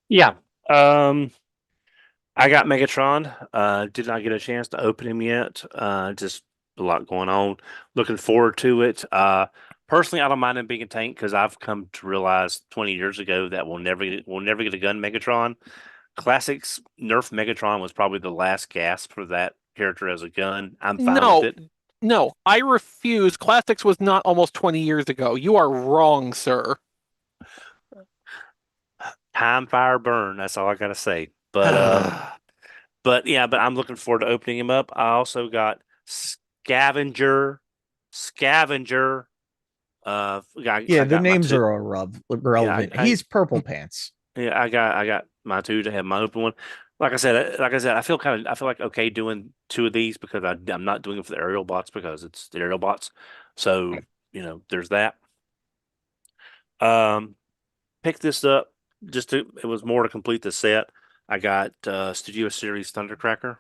[SPEAKER 4] Yeah. I got Megatron. Did not get a chance to open him yet. Just a lot going on. Looking forward to it. Personally, I don't mind him being a tank because I've come to realize 20 years ago that we'll never get a gun Megatron. Classics Nerf Megatron was probably the last gasp for that character as a gun. I'm fine with it.
[SPEAKER 3] No, I refuse. Classics was not almost 20 years ago. You are wrong, sir.
[SPEAKER 4] Time, fire, burn. That's all I gotta say. But yeah, but I'm looking forward to opening him up. I also got Scavenger.
[SPEAKER 5] The names are irrelevant. He's purple pants.
[SPEAKER 4] Yeah, I got my two to have my open one. Like I said, I feel like okay doing two of these because I'm not doing it for the aerial bots because it's the aerial bots. So there's that. Picked this up it was more to complete the set. I got Studio Series Thundercracker.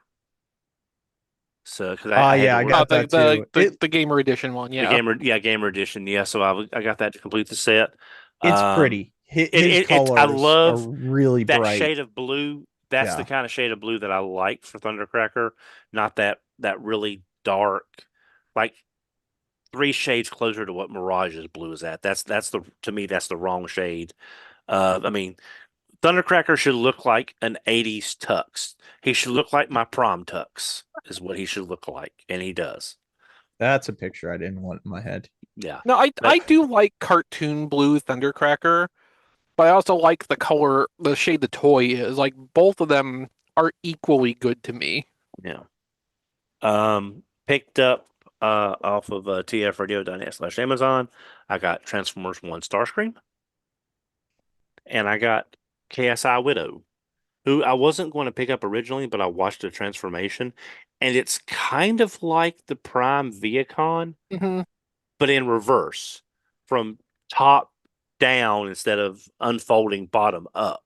[SPEAKER 4] So because
[SPEAKER 5] I got that too.
[SPEAKER 3] The gamer edition one, yeah.
[SPEAKER 4] Gamer edition, yeah. So I got that to complete the set.
[SPEAKER 5] It's pretty. His colors
[SPEAKER 4] I love
[SPEAKER 5] are really
[SPEAKER 4] that
[SPEAKER 5] bright.
[SPEAKER 4] shade of blue. That's the kind of shade of blue that I like for Thundercracker. Not that really dark, like 3 shades closer to what Mirage's blue is at. To me that's the wrong shade. I mean, Thundercracker should look like an 80s tux. He should look like my prom tux is what he should look like, and he does.
[SPEAKER 5] That's a picture I didn't want in my head.
[SPEAKER 4] Yeah.
[SPEAKER 3] No, I do like cartoon blue Thundercracker, but I also like the color, the shade the toy is. Like both of them are equally good to me.
[SPEAKER 4] Yeah. Picked up off of tfradio.net/Amazon. I got Transformers 1 Starscream. And I got KSI Widow, who I wasn't going to pick up originally, but I watched the transformation, and it's kind of like the Prime Viacon, but in reverse, from top down instead of unfolding bottom up.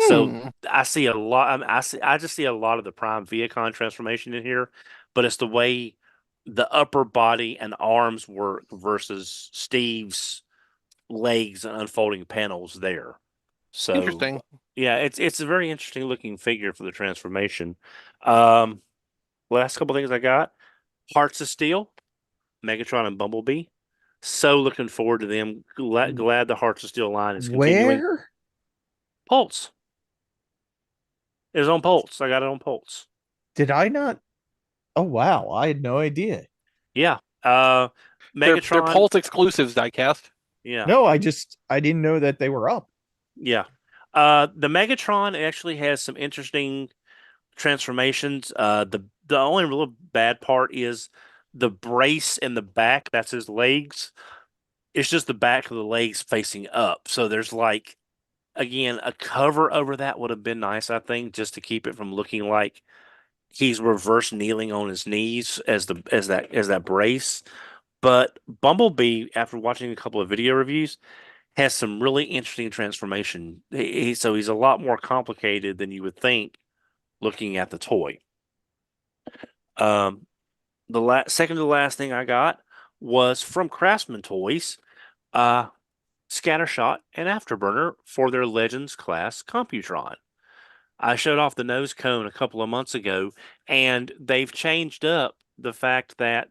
[SPEAKER 4] So I see a lot. I just see a lot of the Prime Viacon transformation in here, but it's the way the upper body and arms work versus Steve's legs and unfolding panels there. So
[SPEAKER 3] interesting.
[SPEAKER 4] Yeah, it's a very interesting looking figure for the transformation. Last couple things I got: Hearts of Steel, Megatron and Bumblebee. So looking forward to them. Glad the Hearts of Steel line is continuing.
[SPEAKER 5] Where?
[SPEAKER 4] Pulse. It was on Pulse. I got it on Pulse.
[SPEAKER 5] Did I not? Oh wow, I had no idea.
[SPEAKER 4] Yeah.
[SPEAKER 3] They're
[SPEAKER 4] Megatron.
[SPEAKER 3] Pulse exclusives, Diecast.
[SPEAKER 4] Yeah.
[SPEAKER 5] No, I didn't know that they were up.
[SPEAKER 4] Yeah. The Megatron actually has some interesting transformations. The only real bad part is the brace in the back. That's his legs. It's just the back of the legs facing up. So there's like, again, a cover over that would have been nice, I think, just to keep it from looking like he's reverse kneeling on his knees as that brace. But Bumblebee, after watching a couple of video reviews, has some really interesting transformation. So he's a lot more complicated than you would think looking at the toy. The second to the last thing I got was from Craftsman Toys, Scattershot and Afterburner for their Legends class Computron. I showed off the nose cone a couple of months ago, and they've changed up the fact that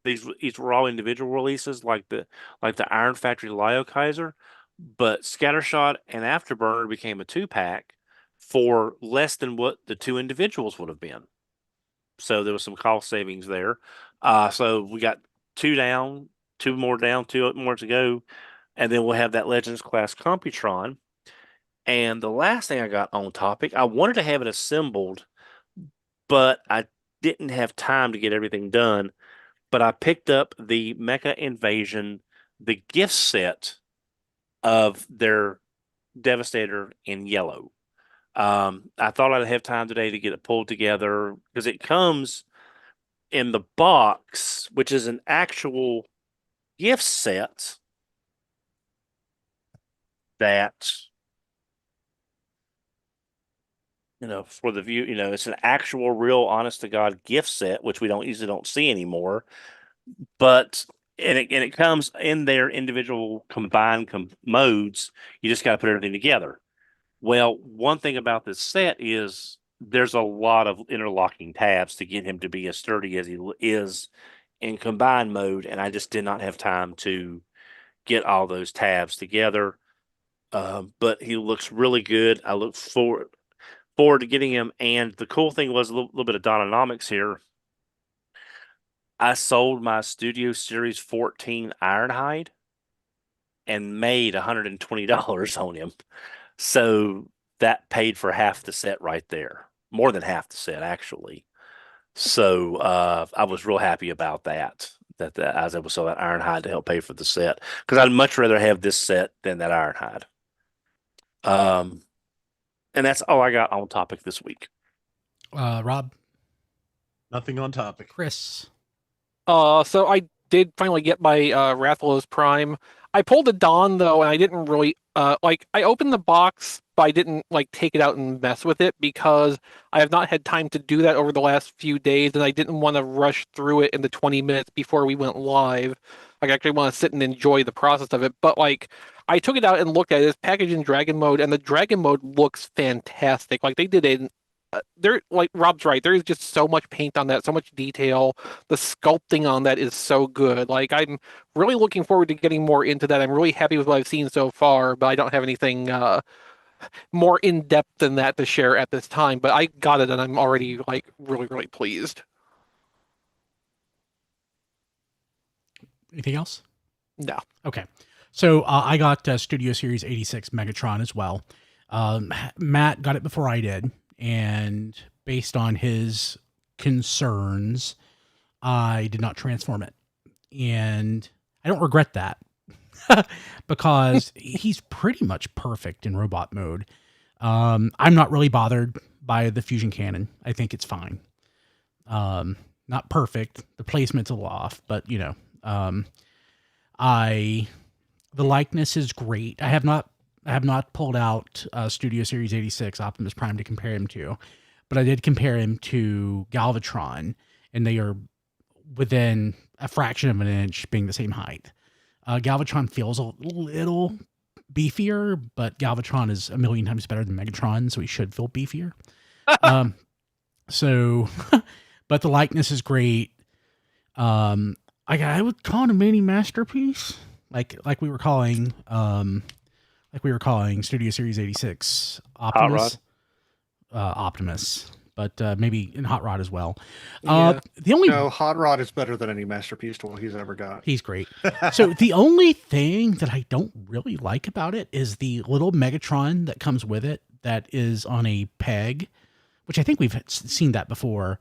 [SPEAKER 4] these were all individual releases, like the Iron Factory Lyo Kaiser, but Scattershot and Afterburner became a 2-pack for less than what the 2 individuals would have been. So there was some cost savings there. So we got 2 down, 2 more down, 2 more to go, and then we'll have that Legends class Computron. And the last thing I got on topic, I wanted to have it assembled, but I didn't have time to get everything done. But I picked up the Mecha Invasion, the gift set of their Devastator in yellow. I thought I'd have time today to get it pulled together because it comes in the box, which is an actual gift set that, for the view, it's an actual, real, honest to God gift set, which we usually don't see anymore. But it comes in their individual combined modes. You just got to put everything together. Well, one thing about this set is there's a lot of interlocking tabs to get him to be as sturdy as he is in combined mode, and I just did not have time to get all those tabs together. But he looks really good. I look forward to getting him. And the cool thing was a little bit of Dononomics here. I sold my Studio Series 14 Ironhide and made $120 on him. So that paid for half the set right there. More than half the set, actually. So I was real happy about that I was able to sell that Ironhide to help pay for the set. Because I'd much rather have this set than that Ironhide. And that's all I got on topic this week.
[SPEAKER 1] Rob?
[SPEAKER 2] Nothing on topic.
[SPEAKER 1] Chris?
[SPEAKER 3] So I did finally get my Rathalos Prime. I pulled a Dawn though, and I didn't really I opened the box, but I didn't take it out and mess with it because I have not had time to do that over the last few days, and I didn't want to rush through it in the 20 minutes before we went live. I actually want to sit and enjoy the process of it. But I took it out and looked at it. It's packaged in Dragon mode, and the Dragon mode looks fantastic. They did it. There, Rob's right. There is just so much paint on that, so much detail. The sculpting on that is so good. I'm really looking forward to getting more into that. I'm really happy with what I've seen so far, but I don't have anything more in depth than that to share at this time. But I got it, and I'm already really, really pleased.
[SPEAKER 1] Anything else?
[SPEAKER 3] No.
[SPEAKER 1] Okay. So I got Studio Series 86 Megatron as well. Matt got it before I did. And based on his concerns, I did not transform it. And I don't regret that because he's pretty much perfect in robot mode. I'm not really bothered by the fusion cannon. I think it's fine. Not perfect. The placement's a little off, but the likeness is great. I have not pulled out Studio Series 86 Optimus Prime to compare him to, but I did compare him to Galvatron, and they are within a fraction of an inch being the same height. Galvatron feels a little beefier, but Galvatron is a million times better than Megatron, so he should feel beefier. But the likeness is great. I would call it a mini masterpiece, like we were calling Studio Series 86 Optimus. Optimus, but maybe in Hot Rod as well.
[SPEAKER 6] Yeah.
[SPEAKER 1] No,
[SPEAKER 6] Hot Rod is better than any Masterpiece toy he's ever got.
[SPEAKER 1] He's great. So the only thing that I don't really like about it is the little Megatron that comes with it that is on a peg, which I think we've seen that before,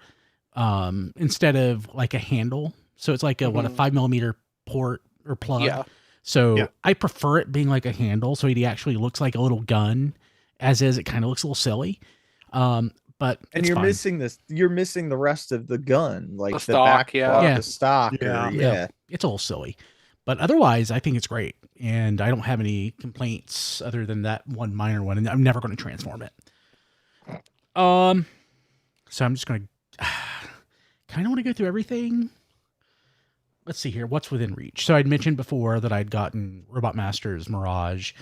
[SPEAKER 1] instead of like a handle. So it's like a 5mm port or plug.
[SPEAKER 3] Yeah.
[SPEAKER 1] So I prefer it being like a handle, so he actually looks like a little gun. As is, it kind of looks a little silly. But
[SPEAKER 5] you're
[SPEAKER 1] fine.
[SPEAKER 5] missing this. You're missing the rest of the gun, like the
[SPEAKER 3] stock,
[SPEAKER 5] back,
[SPEAKER 1] yeah.
[SPEAKER 5] the stock.
[SPEAKER 2] Yeah.
[SPEAKER 1] It's a little silly. But otherwise, I think it's great, and I don't have any complaints other than that one minor one. And I'm never going to transform it. So I'm just going to kind of want to go through everything. Let's see here. What's within reach? So I'd mentioned before that I'd gotten Robot Masters Mirage.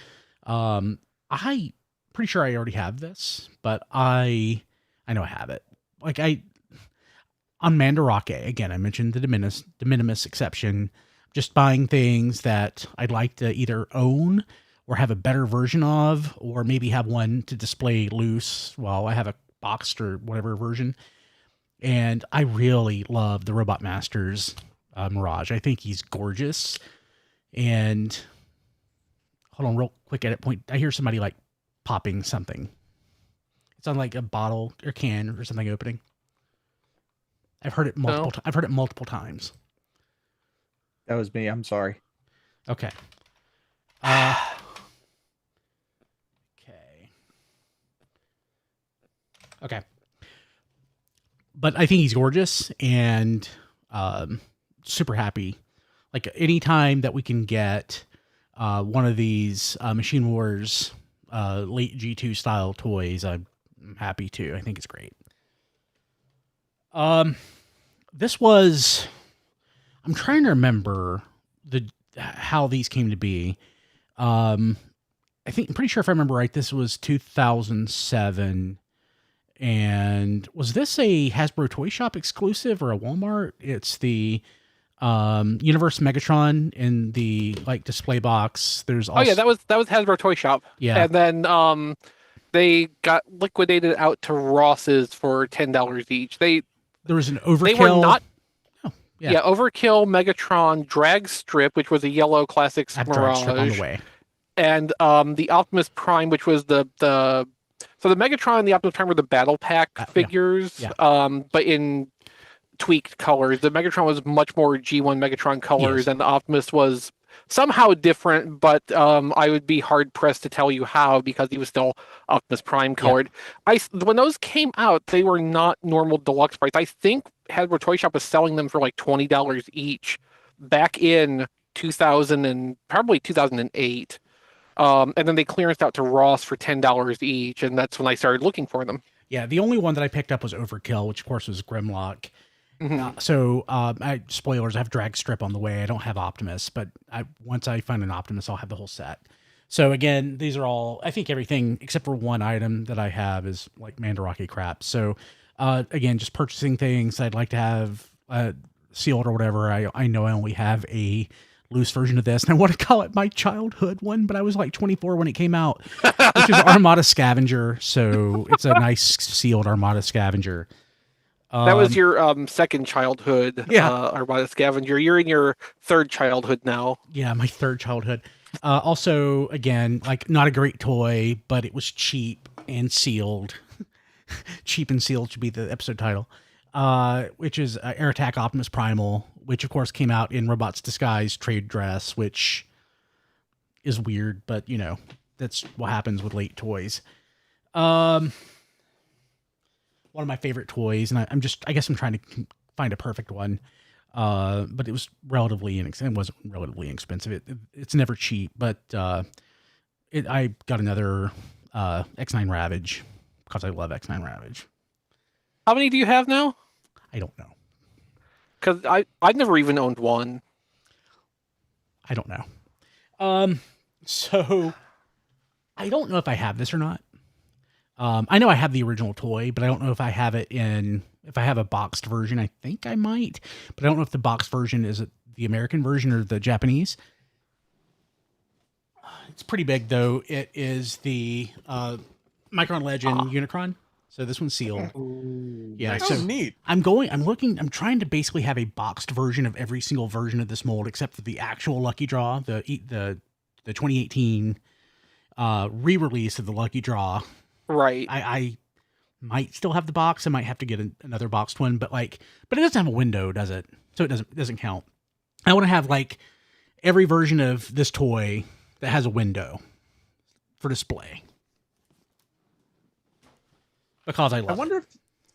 [SPEAKER 1] I pretty sure I already have this, but I know I have it. Like on Mandarake, again, I mentioned the de minimis exception, just buying things that I'd like to either own or have a better version of, or maybe have one to display loose while I have a boxed or whatever version. And I really love the Robot Masters Mirage. I think he's gorgeous. And hold on real quick at it point. I hear somebody like popping something. It's on like a bottle or can or something opening. I've heard it multiple. I've heard it multiple times.
[SPEAKER 5] That was me. I'm sorry.
[SPEAKER 1] Okay. Okay. But I think he's gorgeous and super happy. Like anytime that we can get one of these Machine Wars late G2 style toys, I'm happy too. I think it's great. This was, I'm trying to remember how these came to be. I'm pretty sure if I remember right, this was 2007. And was this a Hasbro Toy Shop exclusive or a Walmart? It's the Universe Megatron in the like display box. There's also
[SPEAKER 3] that was Hasbro Toy Shop.
[SPEAKER 1] Yeah.
[SPEAKER 3] And then they got liquidated out to Ross's for $10 each. There
[SPEAKER 1] was an Overkill.
[SPEAKER 3] They were not.
[SPEAKER 1] Oh, yeah.
[SPEAKER 3] Yeah, Overkill Megatron Drag Strip, which was a yellow Classics Mirage,
[SPEAKER 1] Strip on the way.
[SPEAKER 3] And the Optimus Prime, which was the so the Megatron and the Optimus Prime were the Battle Pack figures, but in tweaked colors. The Megatron was much more G1 Megatron colors, and the Optimus was somehow different, but I would be hard pressed to tell you how because he was still Optimus Prime colored. Yeah. When those came out, they were not normal deluxe price. I think Hasbro Toy Shop was selling them for like $20 each back in 2000 and probably 2008. And then they clearanced out to Ross for $10 each, and that's when I started looking for them.
[SPEAKER 1] Yeah, the only one that I picked up was Overkill, which of course was Grimlock. Spoilers, I have Drag Strip on the way. I don't have Optimus, but once I find an Optimus, I'll have the whole set. So again, these are all, I think everything except for one item that I have is like Mandarake crap. So again, just purchasing things. I'd like to have sealed or whatever. I know I only have a loose version of this, and I want to call it my childhood one, but I was like 24 when it came out, which is Armada Scavenger. So it's a nice sealed Armada Scavenger.
[SPEAKER 3] That was your second childhood, Armada Scavenger. You're in your third childhood now.
[SPEAKER 1] Yeah, my third childhood. Also, again, like not a great toy, but it was cheap and sealed. Cheap and Sealed should be the episode title. Which is Air Attack Optimus Primal, which of course came out in Robots Disguise trade dress, which is weird, but you know, that's what happens with late toys. One of my favorite toys, and I guess I'm trying to find a perfect one. But it was relatively inexpensive. It wasn't relatively expensive. It's never cheap, but I got another X9 Ravage because I love X9 Ravage.
[SPEAKER 3] How many do you have now?
[SPEAKER 1] I don't know.
[SPEAKER 3] Because I've never even owned one.
[SPEAKER 1] I don't know. So I don't know if I have this or not. I know I have the original toy, but I don't know if I have it if I have a boxed version. I think I might, but I don't know if the boxed version is the American version or the Japanese. It's pretty big though. It is the Micron Legend Unicron. So this one's sealed.
[SPEAKER 6] Ooh,
[SPEAKER 1] Yeah,
[SPEAKER 6] nice.
[SPEAKER 1] so
[SPEAKER 2] neat.
[SPEAKER 1] I'm trying to basically have a boxed version of every single version of this mold except for the actual Lucky Draw, the 2018 re-release of the Lucky Draw.
[SPEAKER 3] Right.
[SPEAKER 1] I might still have the box. I might have to get another boxed one, but it doesn't have a window, does it? So it doesn't count. I want to have every version of this toy that has a window for display. Because I wonder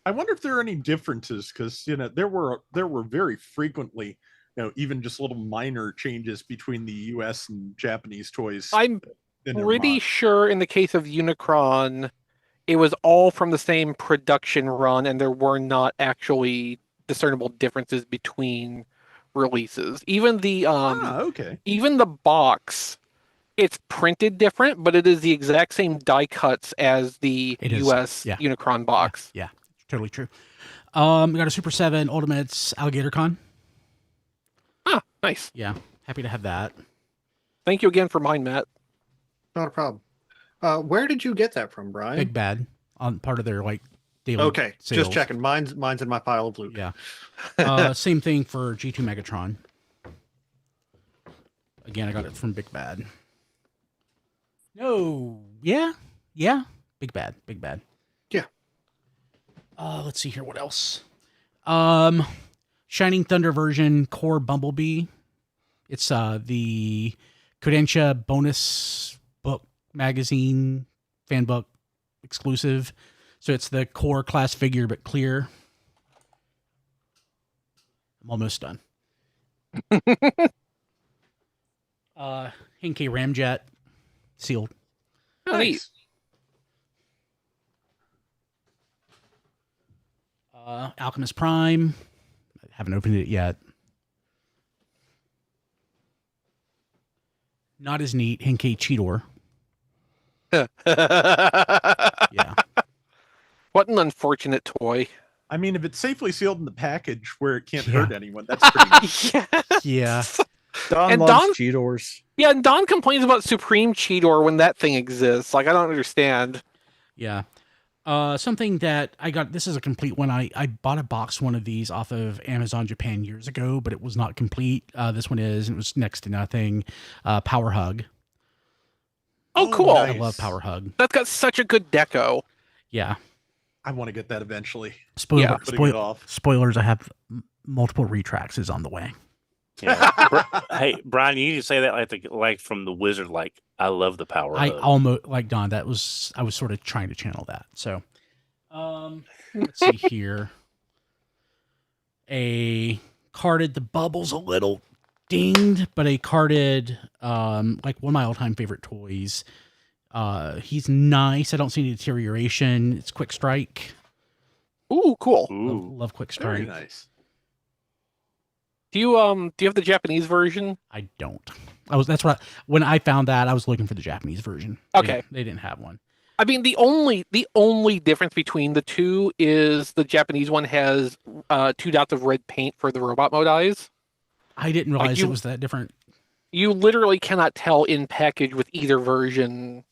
[SPEAKER 2] if there are any differences, because there were very frequently even just little minor changes between the U.S. and Japanese toys.
[SPEAKER 3] I'm pretty sure in the case of Unicron, it was all from the same production run, and there were not actually discernible differences between releases. Even the even the box, it's printed different, but it is the exact same die cuts as the US Unicron box.
[SPEAKER 1] Yeah, totally true. We got a Super7 Ultimates Alligaticon.
[SPEAKER 3] Ah, nice.
[SPEAKER 1] Yeah, happy to have that.
[SPEAKER 3] Thank you again for mine, Matt.
[SPEAKER 6] Not a problem. Where did you get that from, Brian?
[SPEAKER 1] Big Bad, on part of their daily
[SPEAKER 6] Okay,
[SPEAKER 1] sales.
[SPEAKER 6] just checking. Mine's in my pile of loot.
[SPEAKER 1] Yeah. Same thing for G2 Megatron. Again, I got it from Big Bad. No. Yeah. Big Bad.
[SPEAKER 6] Yeah.
[SPEAKER 1] Let's see here. What else? Shining Thunder version Core Bumblebee. It's the Kodansha bonus book magazine fan book exclusive. So it's the core class figure, but clear. I'm almost done. Henkei Ramjet sealed.
[SPEAKER 3] Nice.
[SPEAKER 1] Alchemist Prime. I haven't opened it yet. Not as neat. Henkei Cheetor. Yeah.
[SPEAKER 3] What an unfortunate toy.
[SPEAKER 2] I mean, if it's safely sealed in the package where it can't hurt anyone, that's pretty neat.
[SPEAKER 1] Yeah.
[SPEAKER 5] Don loves Cheetors.
[SPEAKER 3] Yeah, and Don complains about Supreme Cheetor when that thing exists. I don't understand.
[SPEAKER 1] Yeah. Something that I got, this is a complete one. I bought a box one of these off of Amazon Japan years ago, but it was not complete. This one is, and it was next to nothing. Power Hug.
[SPEAKER 3] Oh, cool.
[SPEAKER 2] Nice.
[SPEAKER 1] I love Power Hug.
[SPEAKER 3] That's got such a good deco.
[SPEAKER 1] Yeah.
[SPEAKER 2] I want to get that eventually.
[SPEAKER 1] Spoilers, I have multiple retracts on the way.
[SPEAKER 4] Yeah. Hey, Brian, you need to say that like from the Wizard. I love the Power Hug.
[SPEAKER 1] Almost Don. I was sort of trying to channel that. So, let's see here. A carded, the bubble's a little dinged, but a carded, one of my all-time favorite toys. He's nice. I don't see any deterioration. It's Quick Strike.
[SPEAKER 3] Ooh, cool.
[SPEAKER 1] Love Quick Strike.
[SPEAKER 2] Very nice.
[SPEAKER 3] Do you have the Japanese version?
[SPEAKER 1] I don't. When I found that, I was looking for the Japanese version.
[SPEAKER 3] Okay.
[SPEAKER 1] They didn't have one.
[SPEAKER 3] I mean, the only difference between the two is the Japanese one has 2 dots of red paint for the robot mode eyes.
[SPEAKER 1] I didn't realize it was that different.
[SPEAKER 3] You literally cannot tell in package with either version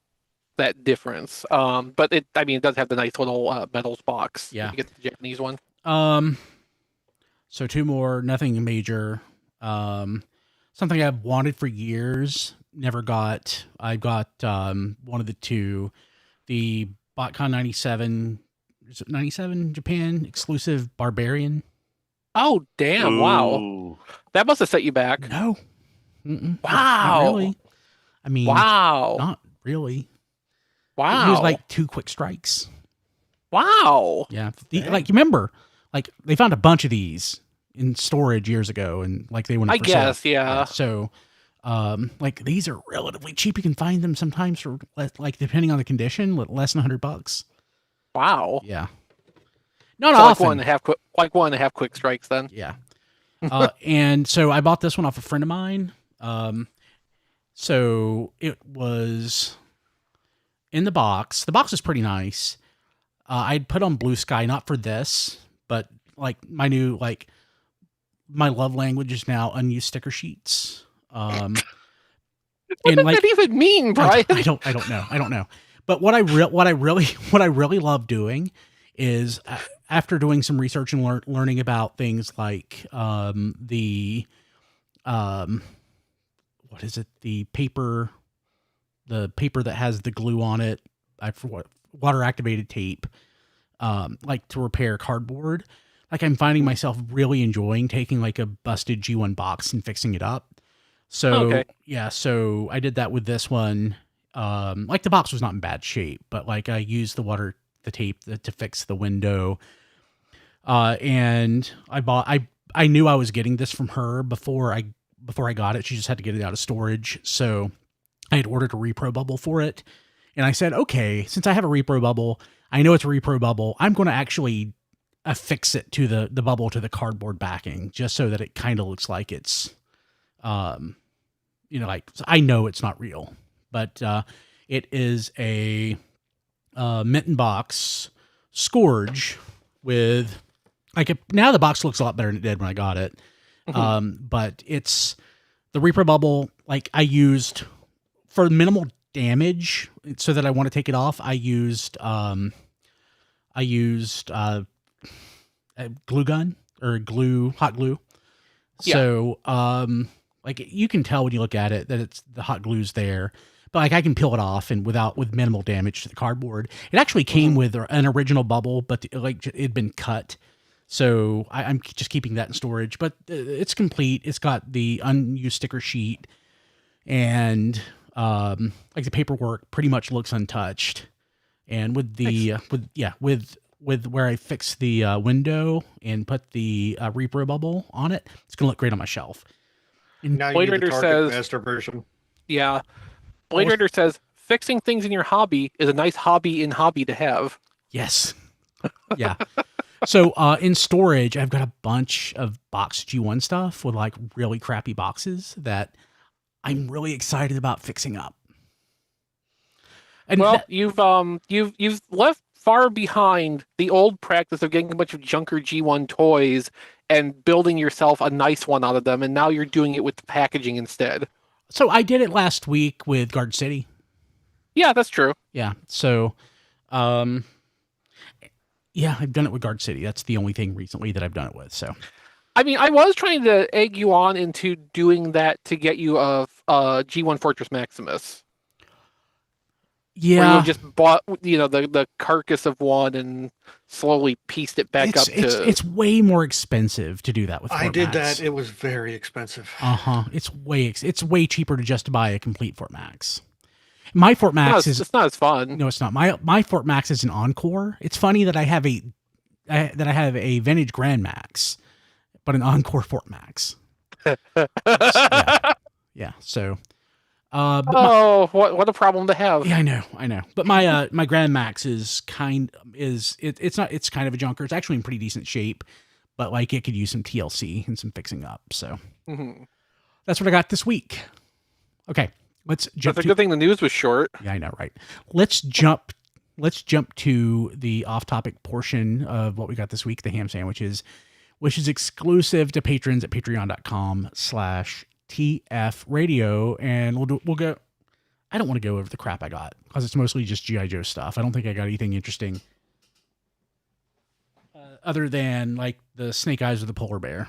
[SPEAKER 3] that difference. But it does have the nice little metals box.
[SPEAKER 1] Yeah.
[SPEAKER 3] If you get the Japanese one.
[SPEAKER 1] So 2 more, nothing major. Something I've wanted for years, never got. I got one of the 2, the BotCon 97, is it 97 Japan exclusive Barbarian.
[SPEAKER 3] Oh, damn.
[SPEAKER 4] Ooh.
[SPEAKER 3] Wow. That must have set you back.
[SPEAKER 1] No.
[SPEAKER 3] Wow.
[SPEAKER 1] Not really. I mean,
[SPEAKER 3] wow.
[SPEAKER 1] Not really.
[SPEAKER 3] Wow.
[SPEAKER 1] He was like 2 quick strikes.
[SPEAKER 3] Wow.
[SPEAKER 1] Yeah. You remember, they found a bunch of these in storage years ago, and they went up for
[SPEAKER 3] guess,
[SPEAKER 1] sale.
[SPEAKER 3] yeah.
[SPEAKER 1] So, these are relatively cheap. You can find them sometimes for depending on the condition, less than $100.
[SPEAKER 3] Wow.
[SPEAKER 1] Yeah. Not
[SPEAKER 3] so
[SPEAKER 1] often.
[SPEAKER 3] 1.5 quick strikes then.
[SPEAKER 1] Yeah. And so I bought this one off a friend of mine. So it was in the box. The box is pretty nice. I'd put on Blue Sky, not for this, but my new, my love language is now unused sticker sheets.
[SPEAKER 3] What does that even mean, Brian?
[SPEAKER 1] I don't know. But what I really love doing is after doing some research and learning about things like the what is it? The paper that has the glue on it. Water activated tape, like to repair cardboard. Like I'm finding myself really enjoying taking like a busted G1 box and fixing it up. So yeah, so I did that with this one. Like the box was not in bad shape, but like I used the tape to fix the window. And I knew I was getting this from her before I got it. She just had to get it out of storage. So I had ordered a repro bubble for it. And I said, okay, since I have a repro bubble, I know it's a repro bubble. I'm going to actually affix it to the bubble to the cardboard backing, just so that it kind of looks like it's, like I know it's not real, but it is a mint in box Scourge with now the box looks a lot better than it did when I got it. But it's the repro bubble. Like I used for minimal damage so that I want to take it off. I used a glue gun or hot glue.
[SPEAKER 3] Yeah.
[SPEAKER 1] So, like you can tell when you look at it that it's the hot glue's there, but like I can peel it off and with minimal damage to the cardboard. It actually came with an original bubble, but it'd been cut. So I'm just keeping that in storage, but it's complete. It's got the unused sticker sheet and, like the paperwork pretty much looks untouched. And with the, with where I fixed the window and put the repro bubble on it, it's going to look great on my shelf.
[SPEAKER 6] And now
[SPEAKER 3] Blade
[SPEAKER 6] you need the
[SPEAKER 3] Runner
[SPEAKER 6] Target
[SPEAKER 3] says,
[SPEAKER 6] Master version.
[SPEAKER 3] Yeah. Blade Runner says, fixing things in your hobby is a nice hobby to have.
[SPEAKER 1] Yes. Yeah. So in storage, I've got a bunch of box G1 stuff with like really crappy boxes that I'm really excited about fixing up. And
[SPEAKER 3] well, you've left far behind the old practice of getting a bunch of junker G1 toys and building yourself a nice one out of them, and now you're doing it with the packaging instead.
[SPEAKER 1] So I did it last week with Guard City.
[SPEAKER 3] Yeah, that's true.
[SPEAKER 1] Yeah. So, yeah, I've done it with Guard City. That's the only thing recently that I've done it with. So,
[SPEAKER 3] I mean, I was trying to egg you on into doing that to get you a G1 Fortress Maximus.
[SPEAKER 1] Yeah,
[SPEAKER 3] where you just bought, the carcass of one and slowly pieced it back up to.
[SPEAKER 1] It's way more expensive to do that with.
[SPEAKER 6] I did that. It was very expensive.
[SPEAKER 1] It's way cheaper to just buy a complete Fort Max. My Fort Max
[SPEAKER 3] it's not as fun.
[SPEAKER 1] No, it's not. My Fort Max is an Encore. It's funny that I have a vintage Grand Max, but an Encore Fort Max. Yeah. So.
[SPEAKER 3] What a problem to have.
[SPEAKER 1] Yeah, I know. But my my Grand Max is kind of a junker. It's actually in pretty decent shape, but like it could use some TLC and some fixing up. So that's what I got this week. Okay, let's jump.
[SPEAKER 3] That's a good thing the news was short.
[SPEAKER 1] Yeah, I know, right? Let's jump to the off-topic portion of what we got this week, the ham sandwiches, which is exclusive to patrons at patreon.com/TF radio, and we'll go. I don't want to go over the crap I got because it's mostly just G.I. Joe stuff. I don't think I got anything interesting other than like the snake eyes of the polar bear,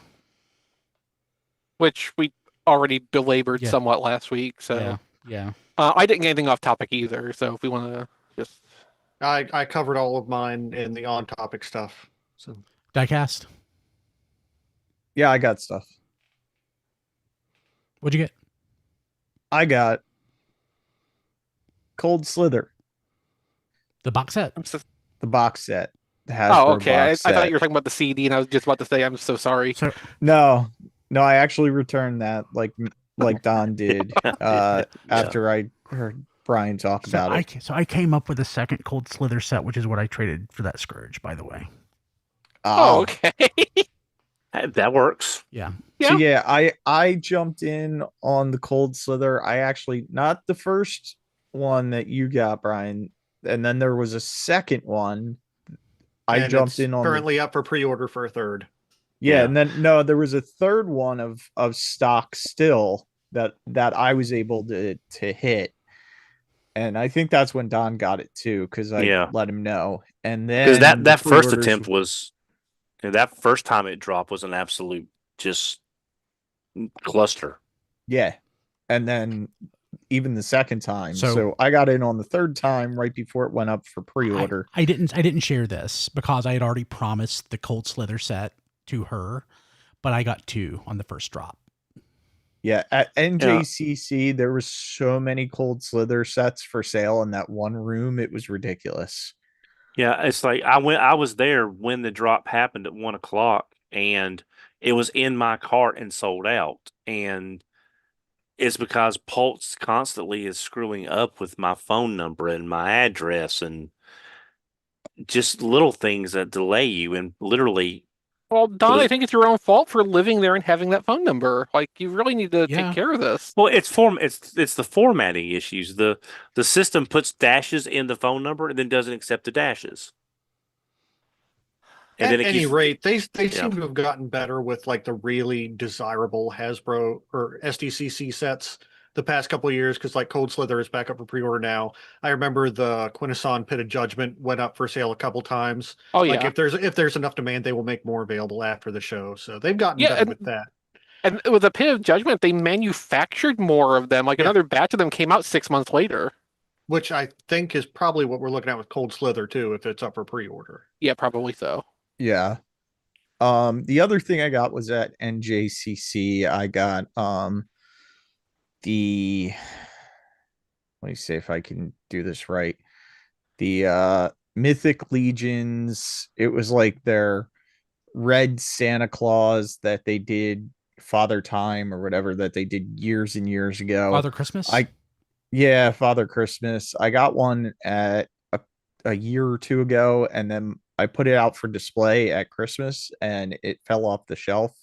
[SPEAKER 3] which we already belabored somewhat last week. So
[SPEAKER 1] yeah.
[SPEAKER 3] I didn't get anything off topic either. So if we want to just,
[SPEAKER 6] I covered all of mine in the on topic stuff. So
[SPEAKER 1] Diecast.
[SPEAKER 5] Yeah, I got stuff.
[SPEAKER 1] What'd you get?
[SPEAKER 5] I got Cold Slither.
[SPEAKER 1] The box set.
[SPEAKER 5] The box set. The Hasbro
[SPEAKER 3] okay. I
[SPEAKER 5] set.
[SPEAKER 3] thought you were talking about the CD, and I was just about to say I'm so sorry.
[SPEAKER 5] No, I actually returned that like Don did after I heard Brian talk about it.
[SPEAKER 1] So I came up with a second Cold Slither set, which is what I traded for that Scourge, by the way.
[SPEAKER 3] Oh, okay.
[SPEAKER 4] That works.
[SPEAKER 1] Yeah.
[SPEAKER 5] So yeah, I jumped in on the Cold Slither. I actually, not the first one that you got, Brian, and then there was a second one. I jumped in on
[SPEAKER 6] currently up for pre-order for a third.
[SPEAKER 5] Yeah, and then there was a third one of stock still that I was able to hit. And I think that's when Don got it too, because I let him know. And
[SPEAKER 4] because
[SPEAKER 5] then
[SPEAKER 4] that first attempt was that first time it dropped was an absolute just cluster.
[SPEAKER 5] Yeah. And then even the second time. So I got in on the third time right before it went up for pre-order.
[SPEAKER 1] I didn't share this because I had already promised the Cold Slither set to her, but I got 2 on the first drop.
[SPEAKER 5] Yeah, at NJCC there was so many Cold Slither sets for sale in that one room, it was ridiculous.
[SPEAKER 4] Yeah, it's like I was there when the drop happened at 1:00, and it was in my cart and sold out. And it's because Pulse constantly is screwing up with my phone number and my address and just little things that delay you. And literally,
[SPEAKER 3] well, Don, I think it's your own fault for living there and having that phone number. Like, you really need to take care of this.
[SPEAKER 4] Well, it's the formatting issues. The system puts dashes in the phone number and then doesn't accept the dashes.
[SPEAKER 6] And at any rate, they seem to have gotten better with like the really desirable Hasbro or SDCC sets the past couple of years, because like Cold Slither is back up for pre-order now. I remember the Quintesson Pit of Judgment went up for sale a couple times.
[SPEAKER 3] Oh
[SPEAKER 6] like if there's enough demand, they will make more available after the show. So they've gotten better with that.
[SPEAKER 3] And with the Pit of Judgment, they manufactured more of them. Like another batch of them came out 6 months later.
[SPEAKER 6] Which I think is probably what we're looking at with Cold Slither too, if it's up for pre-order.
[SPEAKER 3] Yeah, probably so.
[SPEAKER 5] Yeah. The other thing I got was at NJCC. I got the let me see if I can do this right. The Mythic Legions. It was like their red Santa Claus that they did Father Time or whatever that they did years and years ago.
[SPEAKER 1] Father Christmas?
[SPEAKER 5] Father Christmas. I got one at a year or two ago, and then I put it out for display at Christmas and it fell off the shelf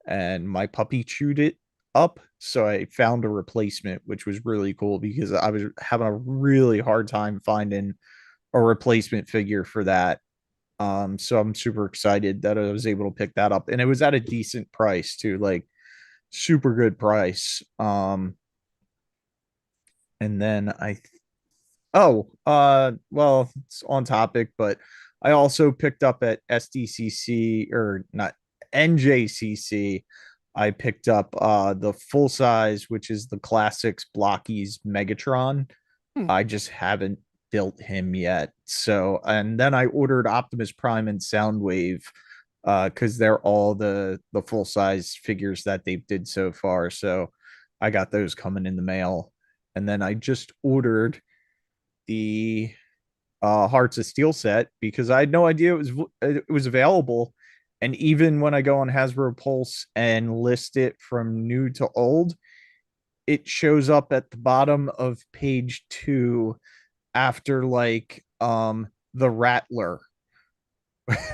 [SPEAKER 5] and my puppy chewed it up. So I found a replacement, which was really cool because I was having a really hard time finding a replacement figure for that. So I'm super excited that I was able to pick that up, and it was at a decent price too, like super good price. And then well, it's on topic, but I also picked up at SDCC or not NJCC. I picked up the full size, which is the Classics Blockies Megatron. I just haven't built him yet. So, and then I ordered Optimus Prime and Soundwave because they're all the full size figures that they did so far. So I got those coming in the mail. And then I just ordered the Hearts of Steel set because I had no idea it was available. And even when I go on Hasbro Pulse and list it from new to old, it shows up at the bottom of page 2 after like the Rattler.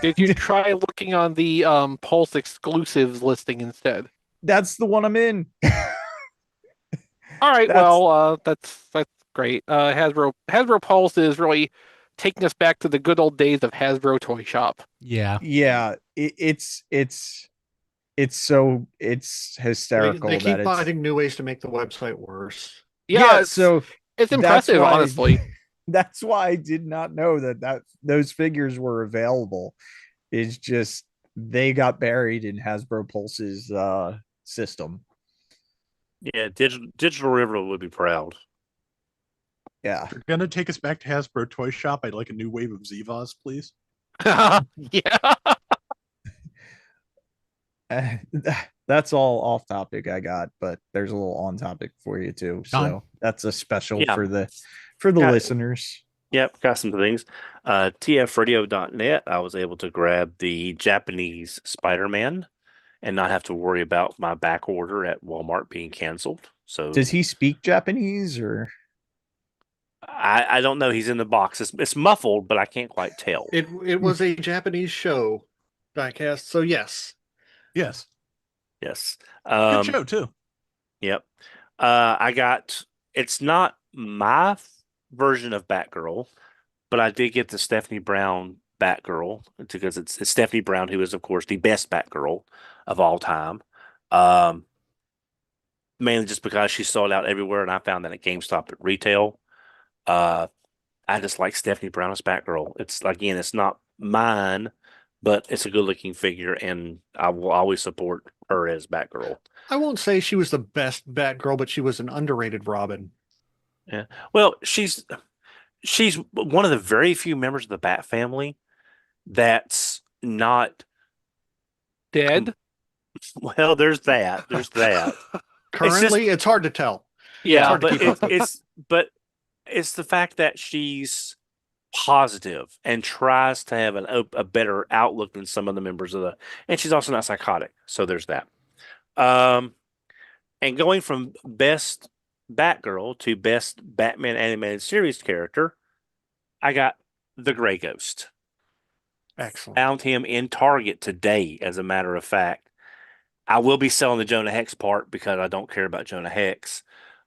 [SPEAKER 3] Did you try looking on the Pulse exclusives listing instead?
[SPEAKER 5] That's the one I'm in.
[SPEAKER 3] All right, that's great. Hasbro Pulse is really taking us back to the good old days of Hasbro Toy Shop.
[SPEAKER 1] Yeah.
[SPEAKER 5] It's hysterical.
[SPEAKER 6] They keep finding new ways to make the website worse.
[SPEAKER 3] Yeah, so it's impressive, honestly.
[SPEAKER 5] That's why I did not know that those figures were available. It's just they got buried in Hasbro Pulse's system.
[SPEAKER 4] Yeah, Digital River would be proud.
[SPEAKER 5] Yeah.
[SPEAKER 2] If you're gonna take us back to Hasbro Toy Shop, I'd like a new wave of Zevos, please.
[SPEAKER 3] Yeah.
[SPEAKER 5] That's all off topic I got, but there's a little on topic for you too. So that's a special for the listeners.
[SPEAKER 4] Yep, got some things. TFradio.net, I was able to grab the Japanese Spider-Man and not have to worry about my back order at Walmart being canceled. So
[SPEAKER 5] does he speak Japanese or?
[SPEAKER 4] I don't know. He's in the box. It's muffled, but I can't quite tell.
[SPEAKER 6] It was a Japanese show, Diecast. So yes.
[SPEAKER 2] Yes.
[SPEAKER 4] Good
[SPEAKER 2] show too.
[SPEAKER 4] Yep. It's not my version of Batgirl, but I did get the Stephanie Brown Batgirl because it's Stephanie Brown, who is of course the best Batgirl of all time. Mainly just because she sold out everywhere, and I found that at GameStop at retail. I just like Stephanie Brown as Batgirl. It's not mine, but it's a good looking figure, and I will always support her as Batgirl.
[SPEAKER 6] I won't say she was the best Batgirl, but she was an underrated Robin.
[SPEAKER 4] Yeah. Well, she's one of the very few members of the Bat family that's not
[SPEAKER 3] Dead.
[SPEAKER 4] Well, there's that. There's that.
[SPEAKER 6] Currently, it's hard to tell.
[SPEAKER 3] Yeah,
[SPEAKER 4] but it's the fact that she's positive and tries to have a better outlook than some of the members of and she's also not psychotic. So there's that. And going from best Batgirl to best Batman animated series character, I got the Gray Ghost.
[SPEAKER 6] Excellent.
[SPEAKER 4] Found him in Target today, as a matter of fact. I will be selling the Jonah Hex part because I don't care about Jonah Hex.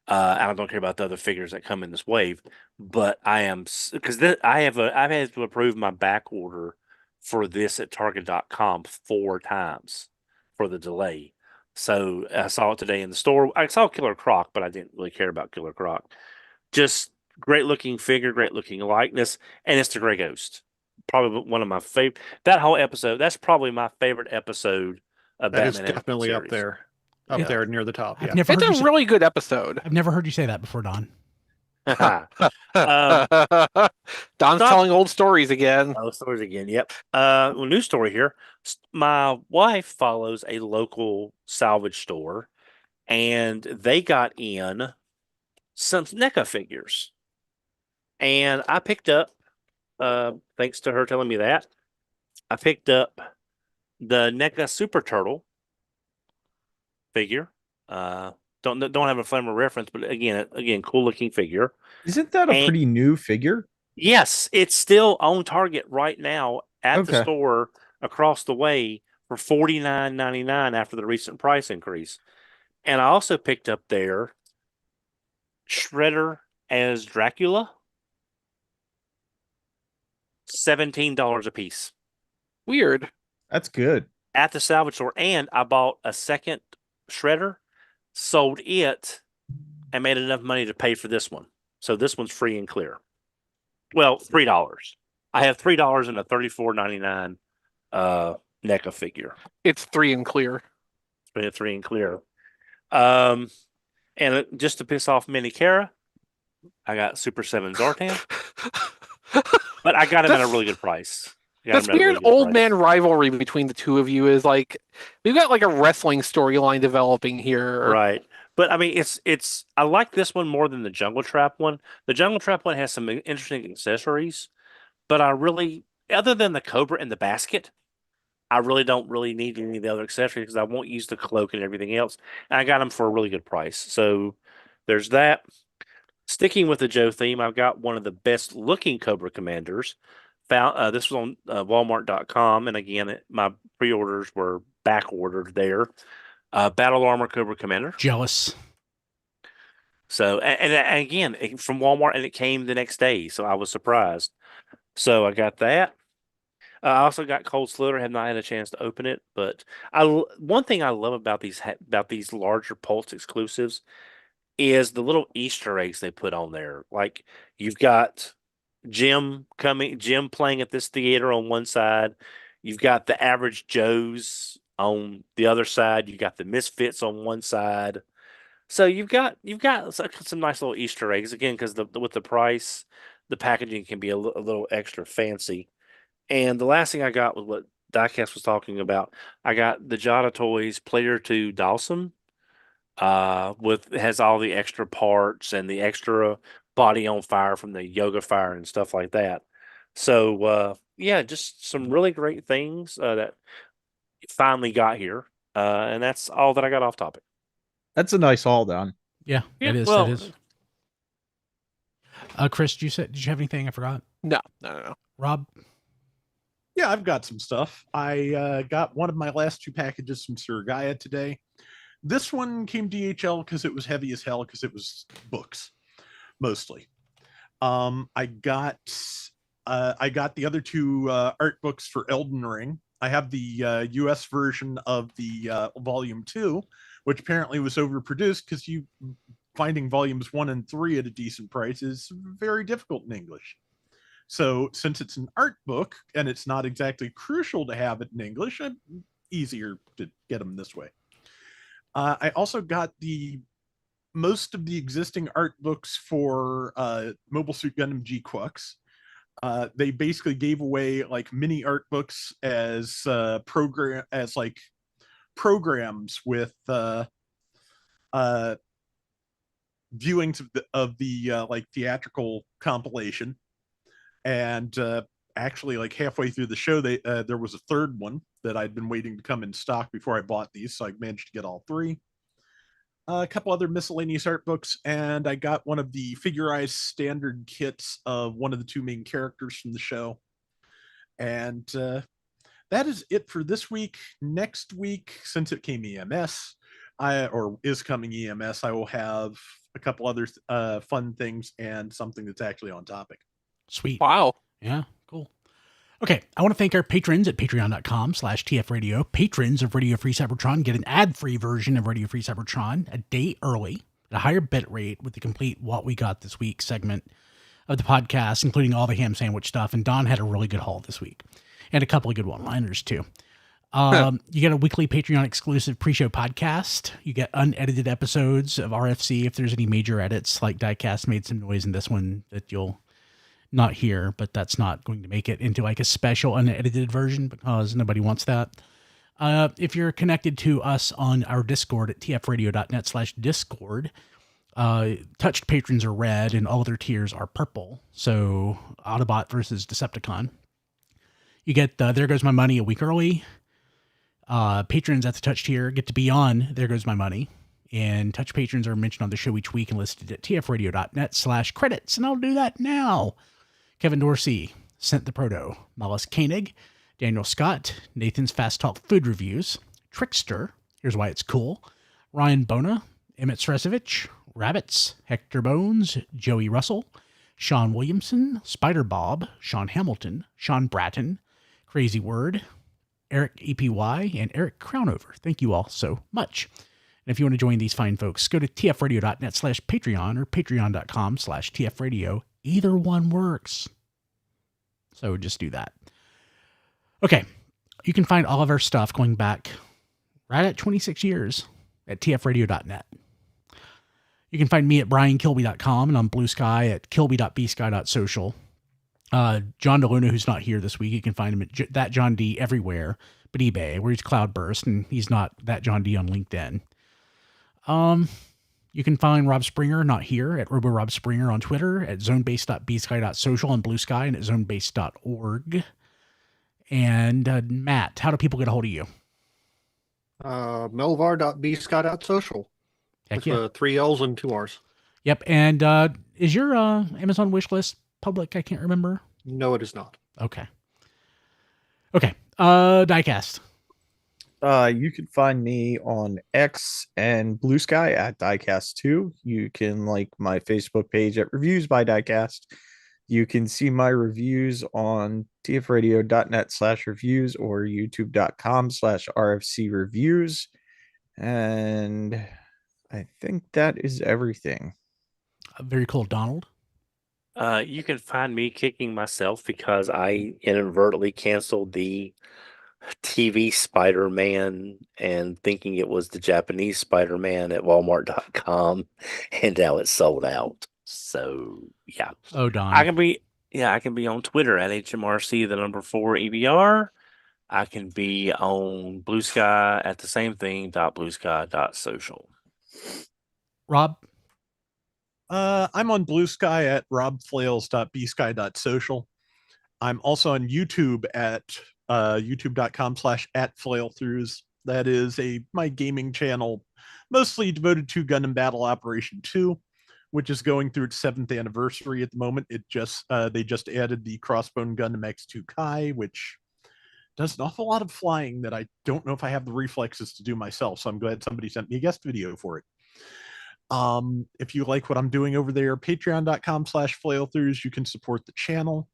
[SPEAKER 4] And I don't care about the other figures that come in this wave. But I am, because I've had to approve my back order for this at Target.com 4 times for the delay. So I saw it today in the store. I saw Killer Croc, but I didn't really care about Killer Croc. Just great looking figure, great looking likeness, and it's the Gray Ghost. Probably one of my favorite. That whole episode, that's probably my favorite episode of
[SPEAKER 6] That
[SPEAKER 4] Batman.
[SPEAKER 6] is definitely up there. There near the top. Yeah.
[SPEAKER 3] It's a really good episode.
[SPEAKER 1] I've never heard you say that before, Don.
[SPEAKER 3] Don's telling old stories again.
[SPEAKER 4] Old stories again. Yep. New story here. My wife follows a local salvage store, and they got in some NECA figures, and I picked up. Thanks to her telling me that, I picked up the NECA Super Turtle figure. Don't have a frame of reference, but again, cool looking figure.
[SPEAKER 5] Isn't that a pretty new figure?
[SPEAKER 4] Yes, it's still on Target right now at the store across the way for $49.99 after the recent price increase. And I also picked up their Shredder as Dracula, $17 a piece.
[SPEAKER 3] Weird.
[SPEAKER 5] That's good.
[SPEAKER 4] At the salvage store, and I bought a second Shredder, sold it, and made enough money to pay for this one. So this one's free and clear. Well, $3. I have $3 in a $34.99 NECA figure.
[SPEAKER 3] It's 3 and clear.
[SPEAKER 4] It's 3 and clear. And just to piss off Minnie Kara, I got Super7 Zartan. But I got him at a really good price.
[SPEAKER 3] This weird old man rivalry between the two of you is like, we've got like a wrestling storyline developing here.
[SPEAKER 4] Right. But I mean, I like this one more than the Jungle Trap one. The Jungle Trap one has some interesting accessories, but other than the Cobra and the basket, I really don't need any of the other accessories because I won't use the cloak and everything else. And I got them for a really good price. So there's that. Sticking with the Joe theme, I've got one of the best looking Cobra Commanders. This was on Walmart.com, and again, my pre-orders were back ordered there. Battle Armor Cobra Commander.
[SPEAKER 1] Jealous.
[SPEAKER 4] So, and again, from Walmart, and it came the next day, so I was surprised. So I got that. I also got Cold Slaughter. Have not had a chance to open it, but one thing I love about these larger Pulse exclusives is the little Easter eggs they put on there. Like you've got Jim playing at this theater on one side. You've got the Average Joes on the other side. You got the Misfits on one side. So you've got some nice little Easter eggs again because with the price, the packaging can be a little extra fancy. And the last thing I got was what Diecast was talking about. I got the Jada Toys Player 2 Dawson. Has all the extra parts and the extra body on fire from the yoga fire and stuff like that. So just some really great things that finally got here. And that's all that I got off topic.
[SPEAKER 5] That's a nice haul, Don.
[SPEAKER 1] Yeah, it is.
[SPEAKER 4] Well,
[SPEAKER 1] it is. Chris, did you have anything I forgot?
[SPEAKER 3] No.
[SPEAKER 1] Rob?
[SPEAKER 2] Yeah, I've got some stuff. I got one of my last 2 packages from Sir Gaia today. This one came DHL because it was heavy as hell because it was books, mostly. I got the other 2 art books for Elden Ring. I have the US version of the Volume 2, which apparently was overproduced because you finding volumes 1 and 3 at a decent price is very difficult in English. So since it's an art book and it's not exactly crucial to have it in English, easier to get them this way. I also got most of the existing art books for Mobile Suit Gundam G-Quux. They basically gave away like mini art books as programs with viewings of the like theatrical compilation. And actually, like halfway through the show, there was a third one that I'd been waiting to come in stock before I bought these, so I managed to get all 3. A couple other miscellaneous art books, and I got one of the figurized standard kits of one of the 2 main characters from the show. And that is it for this week. Next week, since it came EMS, is coming EMS, I will have a couple other fun things and something that's actually on topic.
[SPEAKER 1] Sweet.
[SPEAKER 3] Wow.
[SPEAKER 1] Yeah, cool. Okay, I want to thank our patrons at patreon.com/TFRadio. Patrons of Radio Free Cybertron get an ad-free version of Radio Free Cybertron a day early at a higher bit rate with the complete What We Got This Week segment of the podcast, including all the ham sandwich stuff. And Don had a really good haul this week and a couple of good one-liners too. You get a weekly Patreon exclusive pre-show podcast. You get unedited episodes of RFC if there's any major edits, like Diecast made some noise in this one that you'll not hear, but that's not going to make it into like a special unedited version because nobody wants that. If you're connected to us on our Discord at tfradio.net/Discord, touched patrons are red and all other tiers are purple. So Autobot versus Decepticon. You get There Goes My Money a week early. Patrons at the touch tier get to be on There Goes My Money. And touch patrons are mentioned on the show each week and listed at tfradio.net/credits. And I'll do that now. Kevin Dorsey, Sent the Proto, Mollis Koenig, Daniel Scott, Nathan's Fast Talk Food Reviews, Trickster, Here's Why It's Cool, Ryan Bona, Emmett Sresovich, Rabbits, Hector Bones, Joey Russell, Sean Williamson, Spider Bob, Sean Hamilton, Sean Bratton, Crazy Word, Eric EPY, and Eric Crownover. Thank you all so much. And if you want to join these fine folks, go to tfradio.net/Patreon or patreon.com/tfradio. Either one works. So just do that. Okay. You can find all of our stuff going back right at 26 years at tfradio.net. You can find me at briankilby.com and on Blue Sky at kilby.bsky.social. John DeLuna, who's not here this week, you can find him at that John D everywhere, but eBay, where he's Cloudburst, and he's not that John D on LinkedIn. You can find Rob Springer, not here, at RoboRobSpringer on Twitter, at zonebase.bsky.social on Blue Sky, and at zonebase.org. And Matt, how do people get a hold of you?
[SPEAKER 6] Melvar.bsky.social.
[SPEAKER 1] Heck
[SPEAKER 6] with
[SPEAKER 1] yeah.
[SPEAKER 6] 3 L's and 2 R's.
[SPEAKER 1] Yep. And is your Amazon wish list public? I can't remember.
[SPEAKER 6] No, it is not.
[SPEAKER 1] Okay. Diecast.
[SPEAKER 5] You can find me on X and Blue Sky at Diecast2. You can like my Facebook page at Reviews by Diecast. You can see my reviews on tfradio.net/reviews or youtube.com/RFC reviews. And I think that is everything.
[SPEAKER 1] Very cool. Donald.
[SPEAKER 4] You can find me kicking myself because I inadvertently canceled the TV Spider-Man and thinking it was the Japanese Spider-Man at Walmart.com, and now it's sold out. So yeah.
[SPEAKER 1] Oh, Don.
[SPEAKER 4] I can be on Twitter at HMRC4EBR. I can be on Blue Sky at the same thing, .bluesky.social.
[SPEAKER 1] Rob?
[SPEAKER 2] I'm on Blue Sky at robflails.bsky.social. I'm also on YouTube at youtube.com/@flailthroughs. That is my gaming channel, mostly devoted to Gundam Battle Operation 2, which is going through its 7th anniversary at the moment. They just added the Crossbone Gundam X2 Kai, which does an awful lot of flying that I don't know if I have the reflexes to do myself. So I'm glad somebody sent me a guest video for it. If you like what I'm doing over there, patreon.com/flailthroughs, you can support the channel.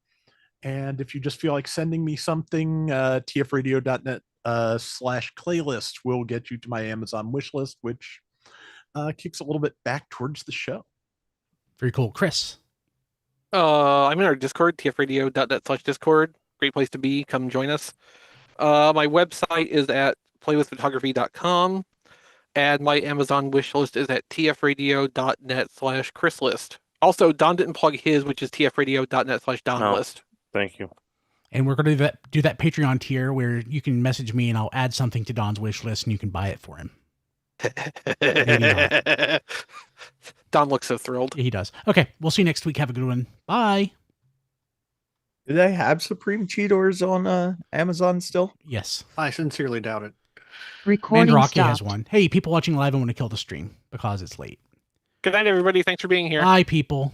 [SPEAKER 2] And if you just feel like sending me something, tfradio.net /playlist will get you to my Amazon wish list, which kicks a little bit back towards the show.
[SPEAKER 1] Very cool. Chris.
[SPEAKER 3] I'm in our Discord, tfradio.net/Discord. Great place to be. Come join us. My website is at playwithphotography.com, and my Amazon wish list is at tfradio.net/ChrisList. Also, Don didn't plug his, which is tfradio.net/DonList.
[SPEAKER 4] Thank you.
[SPEAKER 1] And we're going to do that Patreon tier where you can message me and I'll add something to Don's wish list and you can buy it for him. Maybe not.
[SPEAKER 3] Don looks so thrilled.
[SPEAKER 1] Yeah, he does. Okay, we'll see you next week. Have a good one. Bye.
[SPEAKER 5] Do they have Supreme Cheetos on Amazon still?
[SPEAKER 1] Yes.
[SPEAKER 6] I sincerely doubt it.
[SPEAKER 7] Recording
[SPEAKER 1] Mandraki
[SPEAKER 7] stopped.
[SPEAKER 1] has one. Hey, people watching live, I want to kill the stream because it's late.
[SPEAKER 3] Good night, everybody. Thanks for being here.
[SPEAKER 1] Bye, people.